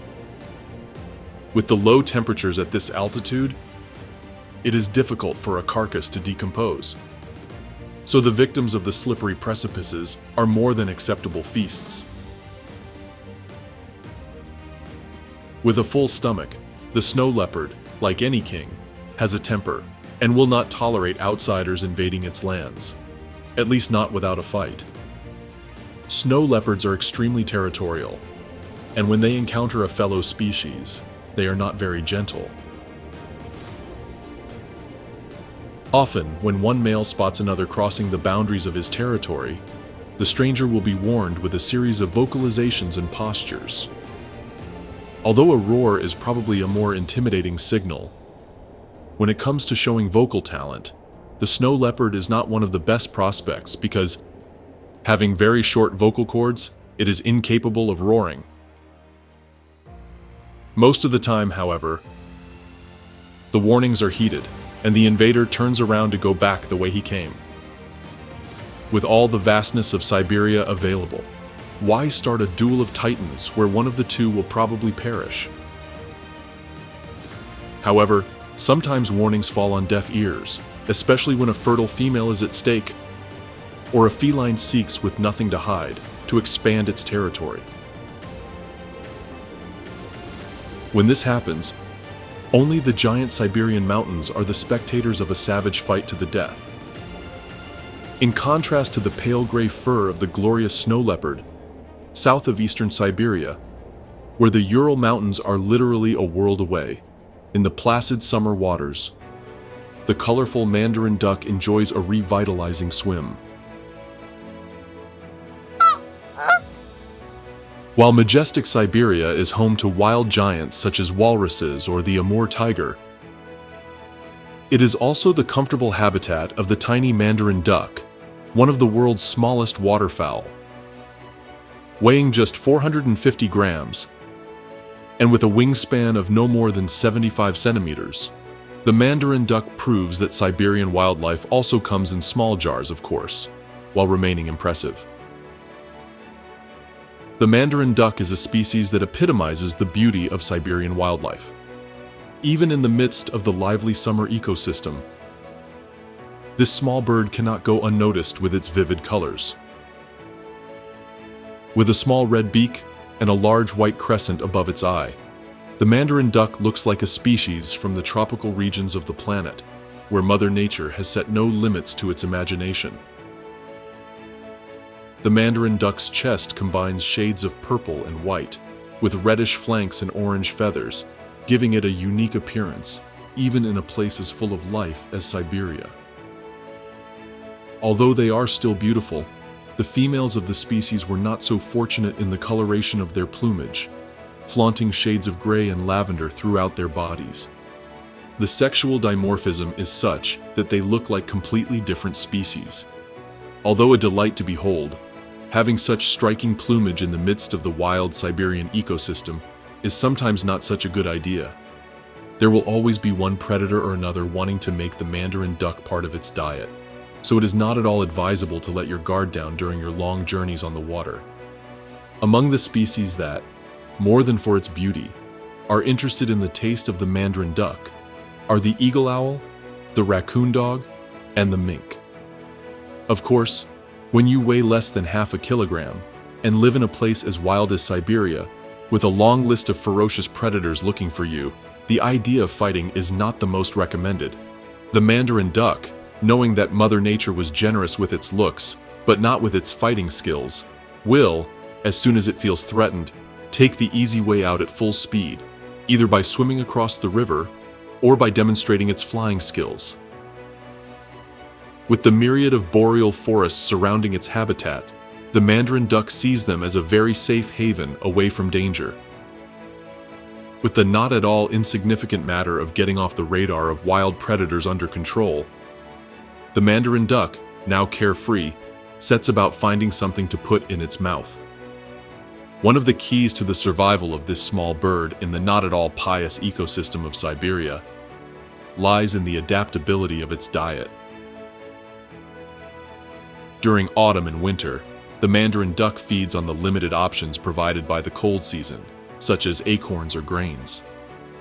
With the low temperatures at this altitude, it is difficult for a carcass to decompose, so the victims of the slippery precipices are more than acceptable feasts. With a full stomach, the snow leopard, like any king, has a temper and will not tolerate outsiders invading its lands, at least not without a fight. Snow leopards are extremely territorial, and when they encounter a fellow species, they are not very gentle. Often, when one male spots another crossing the boundaries of his territory, the stranger will be warned with a series of vocalizations and postures. Although a roar is probably a more intimidating signal, when it comes to showing vocal talent, the snow leopard is not one of the best prospects because, having very short vocal cords, it is incapable of roaring. Most of the time, however, the warnings are heeded, and the invader turns around to go back the way he came. With all the vastness of Siberia available, why start a duel of titans where one of the two will probably perish? However, sometimes warnings fall on deaf ears, especially when a fertile female is at stake, or a feline seeks, with nothing to hide, to expand its territory. When this happens, only the giant Siberian mountains are the spectators of a savage fight to the death. In contrast to the pale gray fur of the glorious snow leopard, south of eastern Siberia, where the Ural Mountains are literally a world away, in the placid summer waters, the colorful mandarin duck enjoys a revitalizing swim. While majestic Siberia is home to wild giants such as walruses or the Amur tiger, it is also the comfortable habitat of the tiny mandarin duck, one of the world's smallest waterfowl. Weighing just 450 grams, and with a wingspan of no more than 75 centimeters, the mandarin duck proves that Siberian wildlife also comes in small jars, of course, while remaining impressive. The mandarin duck is a species that epitomizes the beauty of Siberian wildlife. Even in the midst of the lively summer ecosystem, this small bird cannot go unnoticed with its vivid colors. With a small red beak and a large white crescent above its eye, the mandarin duck looks like a species from the tropical regions of the planet, where Mother Nature has set no limits to its imagination. The mandarin duck's chest combines shades of purple and white, with reddish flanks and orange feathers, giving it a unique appearance, even in a place as full of life as Siberia. Although they are still beautiful, the females of the species were not so fortunate in the coloration of their plumage, flaunting shades of gray and lavender throughout their bodies. The sexual dimorphism is such that they look like completely different species. Although a delight to behold, having such striking plumage in the midst of the wild Siberian ecosystem is sometimes not such a good idea. There will always be one predator or another wanting to make the mandarin duck part of its diet, so it is not at all advisable to let your guard down during your long journeys on the water. Among the species that, more than for its beauty, are interested in the taste of the mandarin duck are the eagle owl, the raccoon dog, and the mink. Of course, when you weigh less than half a kilogram and live in a place as wild as Siberia, with a long list of ferocious predators looking for you, the idea of fighting is not the most recommended. The mandarin duck, knowing that Mother Nature was generous with its looks, but not with its fighting skills, will, as soon as it feels threatened, take the easy way out at full speed, either by swimming across the river or by demonstrating its flying skills. With the myriad of boreal forests surrounding its habitat, the mandarin duck sees them as a very safe haven away from danger. With the not at all insignificant matter of getting off the radar of wild predators under control, the mandarin duck, now carefree, sets about finding something to put in its mouth. One of the keys to the survival of this small bird in the not at all pious ecosystem of Siberia lies in the adaptability of its diet. During autumn and winter, the mandarin duck feeds on the limited options provided by the cold season, such as acorns or grains.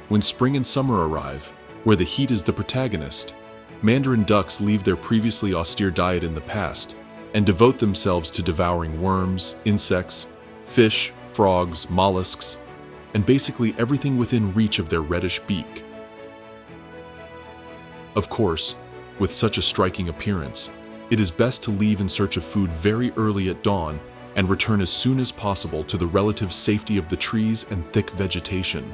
When spring and summer arrive, where the heat is the protagonist, mandarin ducks leave their previously austere diet in the past and devote themselves to devouring worms, insects, fish, frogs, mollusks, and basically everything within reach of their reddish beak. Of course, with such a striking appearance, it is best to leave in search of food very early at dawn and return as soon as possible to the relative safety of the trees and thick vegetation.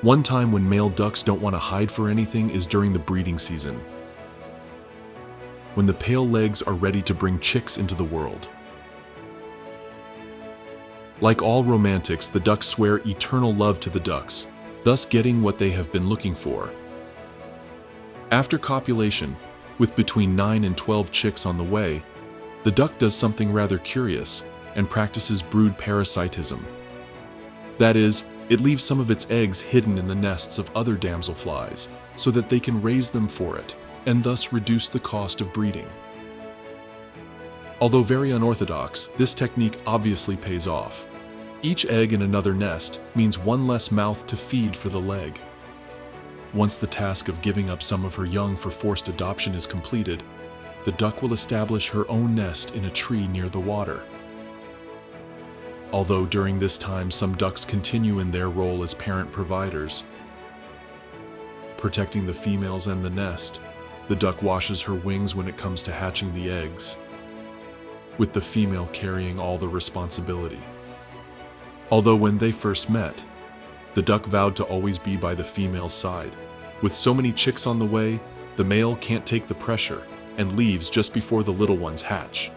One time when male ducks don't want to hide for anything is during the breeding season, when the pale legs are ready to bring chicks into the world. Like all romantics, the ducks swear eternal love to the ducks, thus getting what they have been looking for. After copulation, with between 9 and 12 chicks on the way, the duck does something rather curious and practices brood parasitism. That is, it leaves some of its eggs hidden in the nests of other damselflies so that they can raise them for it and thus reduce the cost of breeding. Although very unorthodox, this technique obviously pays off. Each egg in another nest means one less mouth to feed for the leg. Once the task of giving up some of her young for forced adoption is completed, the duck will establish her own nest in a tree near the water. Although during this time some ducks continue in their role as parent providers, protecting the females and the nest, the duck washes her wings when it comes to hatching the eggs, with the female carrying all the responsibility. Although when they first met, the duck vowed to always be by the female's side. With so many chicks on the way, the male can't take the pressure and leaves just before the little ones hatch.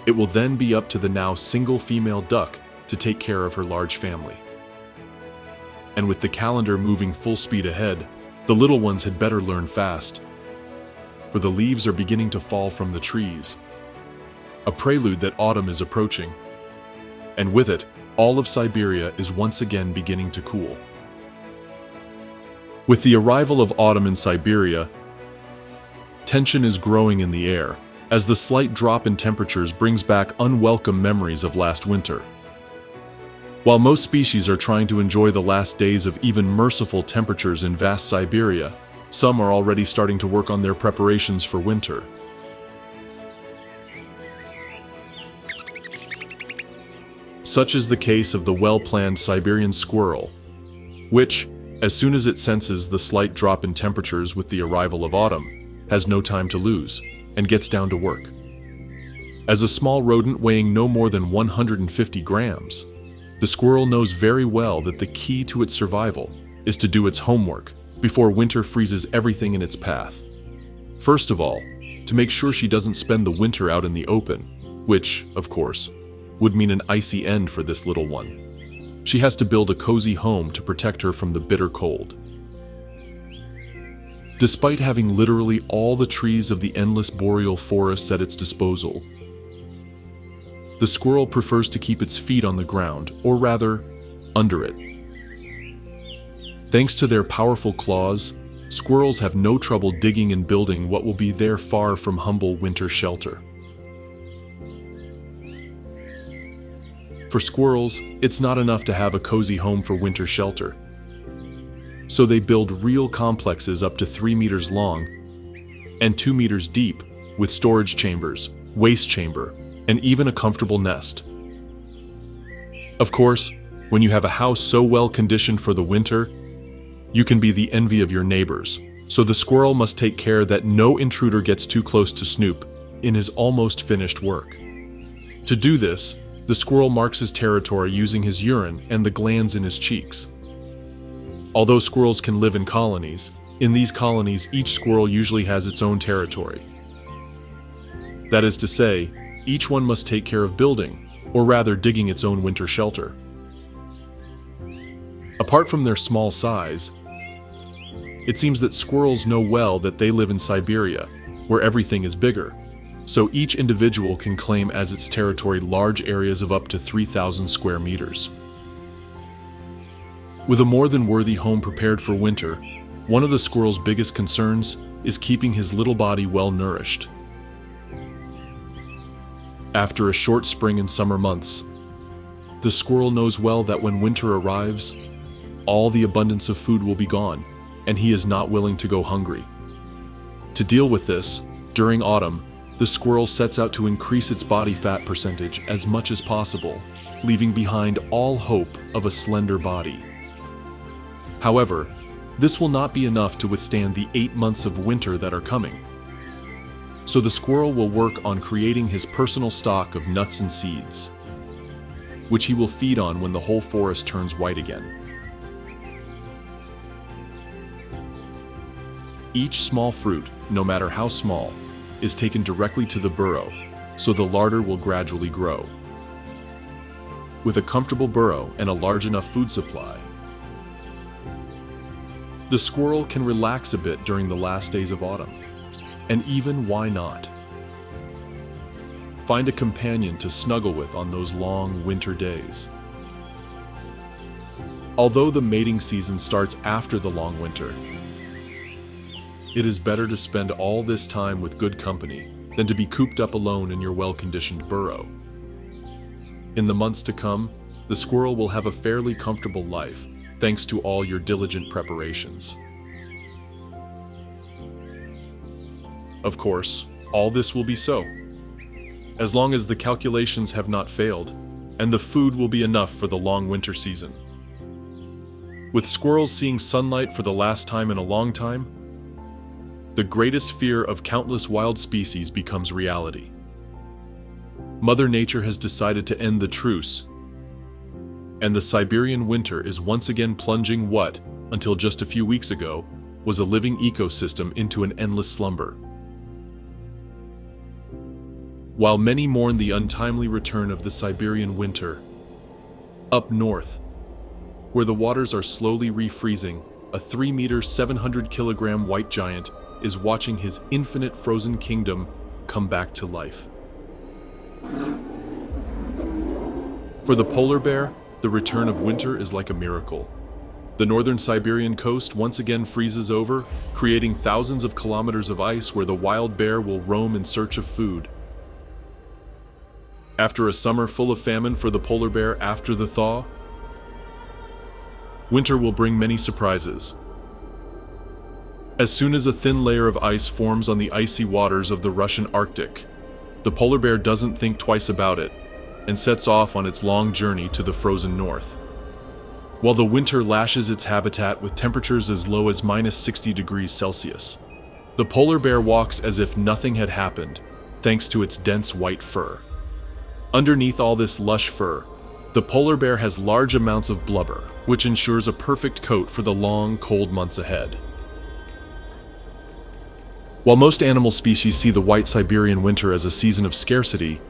It will then be up to the now single female duck to take care of her large family. And with the calendar moving full speed ahead, the little ones had better learn fast, for the leaves are beginning to fall from the trees, a prelude that autumn is approaching, and with it, all of Siberia is once again beginning to cool. With the arrival of autumn in Siberia, tension is growing in the air, as the slight drop in temperatures brings back unwelcome memories of last winter. While most species are trying to enjoy the last days of even merciful temperatures in vast Siberia, some are already starting to work on their preparations for winter. Such is the case of the well-planned Siberian squirrel, which, as soon as it senses the slight drop in temperatures with the arrival of autumn, has no time to lose, and gets down to work. As a small rodent weighing no more than 150 grams, the squirrel knows very well that the key to its survival is to do its homework before winter freezes everything in its path. First of all, to make sure she doesn't spend the winter out in the open, which, of course, would mean an icy end for this little one. She has to build a cozy home to protect her from the bitter cold. Despite having literally all the trees of the endless boreal forests at its disposal, the squirrel prefers to keep its feet on the ground, or rather, under it. Thanks to their powerful claws, squirrels have no trouble digging and building what will be their far from humble winter shelter. For squirrels, it's not enough to have a cozy home for winter shelter. So they build real complexes up to 3 meters long and 2 meters deep, with storage chambers, waste chamber, and even a comfortable nest. Of course, when you have a house so well conditioned for the winter, you can be the envy of your neighbors. So the squirrel must take care that no intruder gets too close to snoop in his almost finished work. To do this, the squirrel marks his territory using his urine and the glands in his cheeks. Although squirrels can live in colonies, in these colonies each squirrel usually has its own territory. That is to say, each one must take care of building, or rather digging its own winter shelter. Apart from their small size, it seems that squirrels know well that they live in Siberia, where everything is bigger, so each individual can claim as its territory large areas of up to 3,000 square meters. With a more than worthy home prepared for winter, one of the squirrel's biggest concerns is keeping his little body well nourished. After a short spring and summer months, the squirrel knows well that when winter arrives, all the abundance of food will be gone, and he is not willing to go hungry. To deal with this, during autumn, the squirrel sets out to increase its body fat percentage as much as possible, leaving behind all hope of a slender body. However, this will not be enough to withstand the 8 months of winter that are coming. So the squirrel will work on creating his personal stock of nuts and seeds, which he will feed on when the whole forest turns white again. Each small fruit, no matter how small, is taken directly to the burrow, so the larder will gradually grow. With a comfortable burrow and a large enough food supply, the squirrel can relax a bit during the last days of autumn. And even why not? Find a companion to snuggle with on those long winter days. Although the mating season starts after the long winter, it is better to spend all this time with good company than to be cooped up alone in your well-conditioned burrow. In the months to come, the squirrel will have a fairly comfortable life, thanks to all your diligent preparations. Of course, all this will be so, as long as the calculations have not failed, and the food will be enough for the long winter season. With squirrels seeing sunlight for the last time in a long time, the greatest fear of countless wild species becomes reality. Mother Nature has decided to end the truce, and the Siberian winter is once again plunging what, until just a few weeks ago, was a living ecosystem into an endless slumber. While many mourn the untimely return of the Siberian winter, up north, where the waters are slowly refreezing, a 3-meter, 700-kilogram white giant is watching his infinite frozen kingdom come back to life. For the polar bear, the return of winter is like a miracle. The northern Siberian coast once again freezes over, creating thousands of kilometers of ice where the wild bear will roam in search of food. After a summer full of famine for the polar bear after the thaw, winter will bring many surprises. As soon as a thin layer of ice forms on the icy waters of the Russian Arctic, the polar bear doesn't think twice about it and sets off on its long journey to the frozen north. While the winter lashes its habitat with temperatures as low as -60 degrees Celsius, the polar bear walks as if nothing had happened, thanks to its dense white fur. Underneath all this lush fur, the polar bear has large amounts of blubber, which ensures a perfect coat for the long, cold months ahead. While most animal species see the white Siberian winter as a season of scarcity,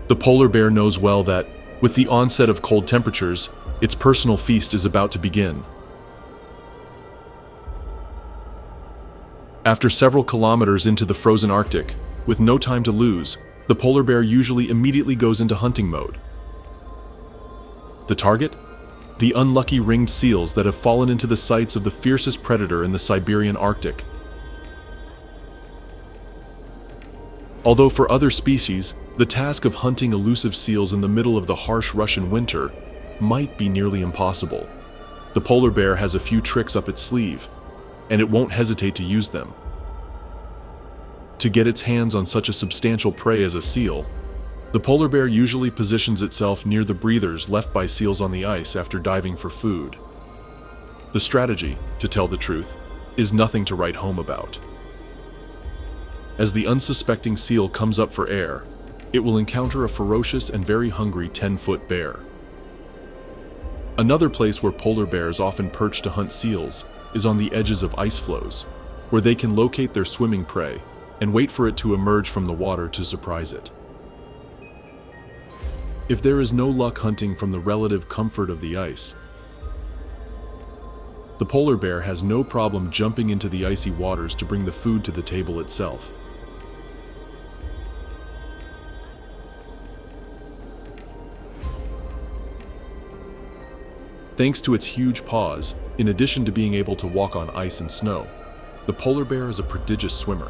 the polar bear knows well that, with the onset of cold temperatures, its personal feast is about to begin. After several kilometers into the frozen Arctic, with no time to lose, the polar bear usually immediately goes into hunting mode. The target? The unlucky ringed seals that have fallen into the sights of the fiercest predator in the Siberian Arctic. Although for other species, the task of hunting elusive seals in the middle of the harsh Russian winter might be nearly impossible. The polar bear has a few tricks up its sleeve, and it won't hesitate to use them. To get its hands on such a substantial prey as a seal, the polar bear usually positions itself near the breathers left by seals on the ice after diving for food. The strategy, to tell the truth, is nothing to write home about. As the unsuspecting seal comes up for air, it will encounter a ferocious and very hungry 10-foot bear. Another place where polar bears often perch to hunt seals is on the edges of ice floes, where they can locate their swimming prey and wait for it to emerge from the water to surprise it. If there is no luck hunting from the relative comfort of the ice, the polar bear has no problem jumping into the icy waters to bring the food to the table itself. Thanks to its huge paws, in addition to being able to walk on ice and snow, the polar bear is a prodigious swimmer.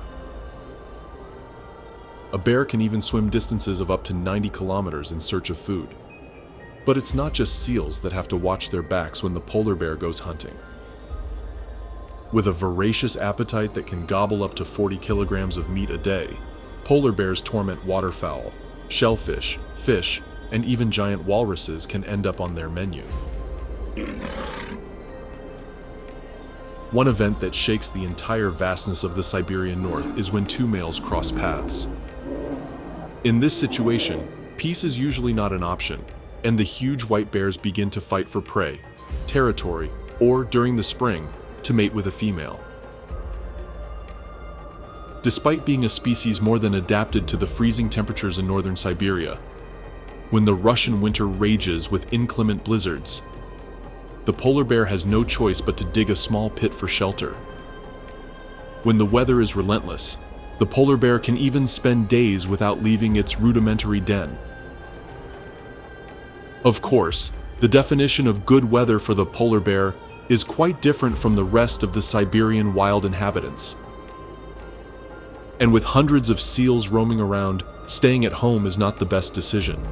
A bear can even swim distances of up to 90 kilometers in search of food. But it's not just seals that have to watch their backs when the polar bear goes hunting. With a voracious appetite that can gobble up to 40 kilograms of meat a day, polar bears torment waterfowl, shellfish, fish, and even giant walruses can end up on their menu. One event that shakes the entire vastness of the Siberian North is when two males cross paths. In this situation, peace is usually not an option, and the huge white bears begin to fight for prey, territory, or, during the spring, to mate with a female. Despite being a species more than adapted to the freezing temperatures in northern Siberia, when the Russian winter rages with inclement blizzards, the polar bear has no choice but to dig a small pit for shelter. When the weather is relentless, the polar bear can even spend days without leaving its rudimentary den. Of course, the definition of good weather for the polar bear is quite different from the rest of the Siberian wild inhabitants. And with hundreds of seals roaming around, staying at home is not the best decision.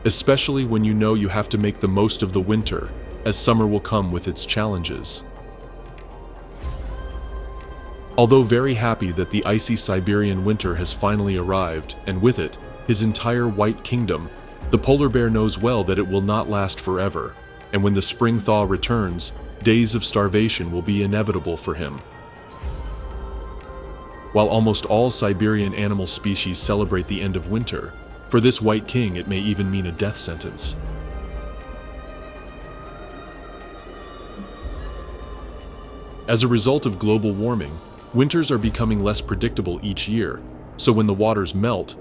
Especially when you know you have to make the most of the winter, as summer will come with its challenges. Although very happy that the icy Siberian winter has finally arrived, and with it, his entire white kingdom, the polar bear knows well that it will not last forever, and when the spring thaw returns, days of starvation will be inevitable for him. While almost all Siberian animal species celebrate the end of winter, for this white king it may even mean a death sentence. As a result of global warming, winters are becoming less predictable each year, so when the waters melt,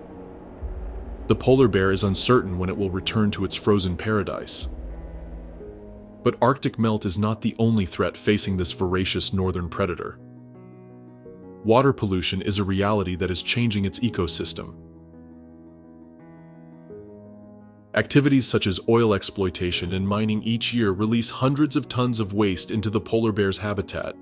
the polar bear is uncertain when it will return to its frozen paradise. But Arctic melt is not the only threat facing this voracious northern predator. Water pollution is a reality that is changing its ecosystem. Activities such as oil exploitation and mining each year release hundreds of tons of waste into the polar bear's habitat,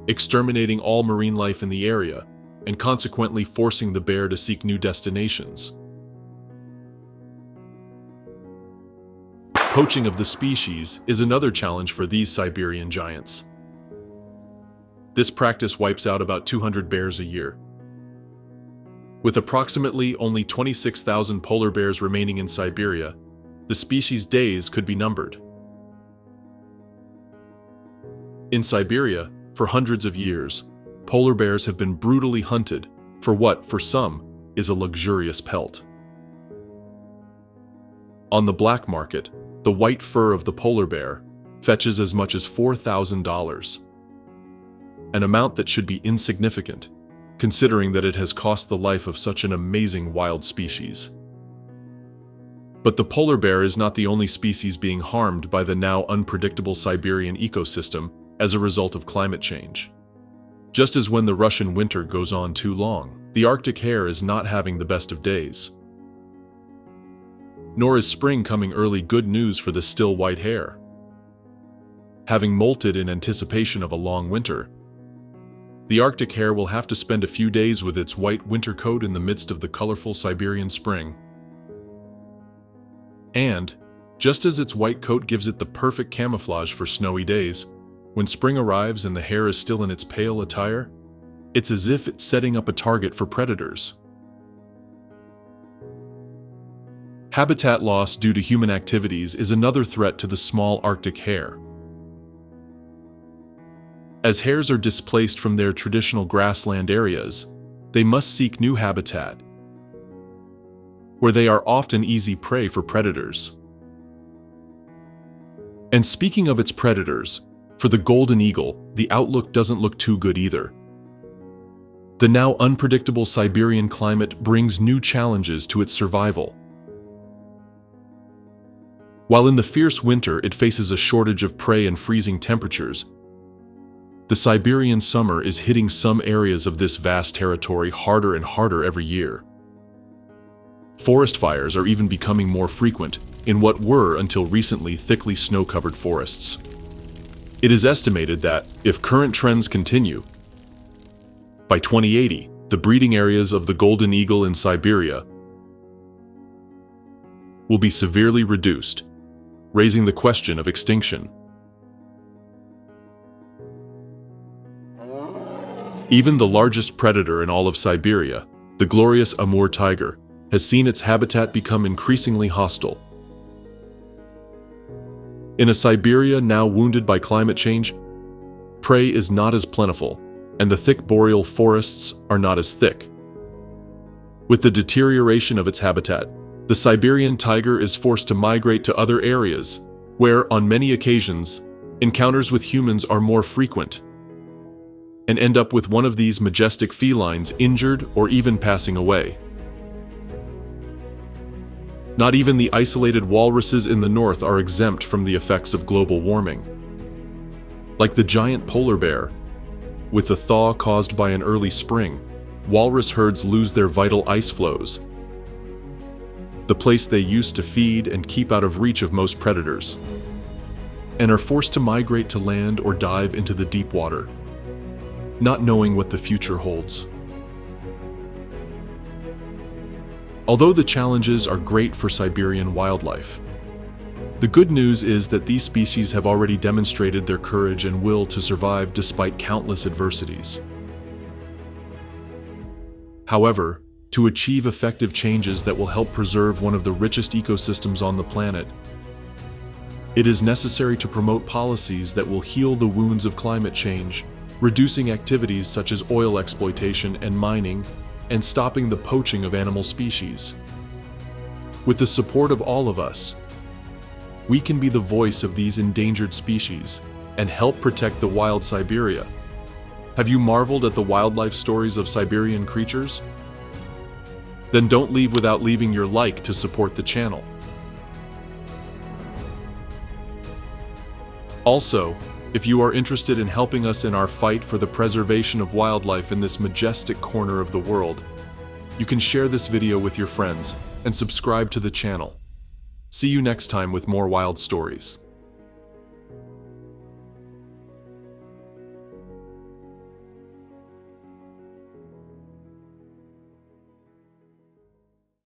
exterminating all marine life in the area and consequently forcing the bear to seek new destinations. Poaching of the species is another challenge for these Siberian giants. This practice wipes out about 200 bears a year. With approximately only 26,000 polar bears remaining in Siberia, the species' days could be numbered. In Siberia, for hundreds of years, polar bears have been brutally hunted for what, for some, is a luxurious pelt. On the black market, the white fur of the polar bear fetches as much as $4,000, an amount that should be insignificant, considering that it has cost the life of such an amazing wild species. But the polar bear is not the only species being harmed by the now unpredictable Siberian ecosystem as a result of climate change. Just as when the Russian winter goes on too long, the Arctic hare is not having the best of days. Nor is spring coming early good news for the still white hare. Having molted in anticipation of a long winter, the Arctic hare will have to spend a few days with its white winter coat in the midst of the colorful Siberian spring. And, Just as its white coat gives it the perfect camouflage for snowy days, when spring arrives and the hare is still in its pale attire, it's as if it's setting up a target for predators. Habitat loss due to human activities is another threat to the small Arctic hare. As hares are displaced from their traditional grassland areas, they must seek new habitat, where they are often easy prey for predators. And speaking of its predators, for the golden eagle, the outlook doesn't look too good either. The now unpredictable Siberian climate brings new challenges to its survival. While in the fierce winter it faces a shortage of prey and freezing temperatures, the Siberian summer is hitting some areas of this vast territory harder and harder every year. Forest fires are even becoming more frequent in what were, until recently, thickly snow-covered forests. It is estimated that, if current trends continue, by 2080, the breeding areas of the golden eagle in Siberia will be severely reduced, raising the question of extinction. Even the largest predator in all of Siberia, the glorious Amur tiger, has seen its habitat become increasingly hostile. In a Siberia now wounded by climate change, prey is not as plentiful, and the thick boreal forests are not as thick. With the deterioration of its habitat, the Siberian tiger is forced to migrate to other areas, where, on many occasions, encounters with humans are more frequent, and end up with one of these majestic felines injured or even passing away. Not even the isolated walruses in the north are exempt from the effects of global warming. Like the giant polar bear, with the thaw caused by an early spring, walrus herds lose their vital ice flows, the place they used to feed and keep out of reach of most predators, and are forced to migrate to land or dive into the deep water, not knowing what the future holds. Although the challenges are great for Siberian wildlife, the good news is that these species have already demonstrated their courage and will to survive despite countless adversities. However, to achieve effective changes that will help preserve one of the richest ecosystems on the planet, it is necessary to promote policies that will heal the wounds of climate change, reducing activities such as oil exploitation and mining, and stopping the poaching of animal species. With the support of all of us, we can be the voice of these endangered species and help protect the wild Siberia. Have you marveled at the wildlife stories of Siberian creatures? Then don't leave without leaving your like to support the channel. Also, if you are interested in helping us in our fight for the preservation of wildlife in this majestic corner of the world, you can share this video with your friends and subscribe to the channel. See you next time with more wild stories.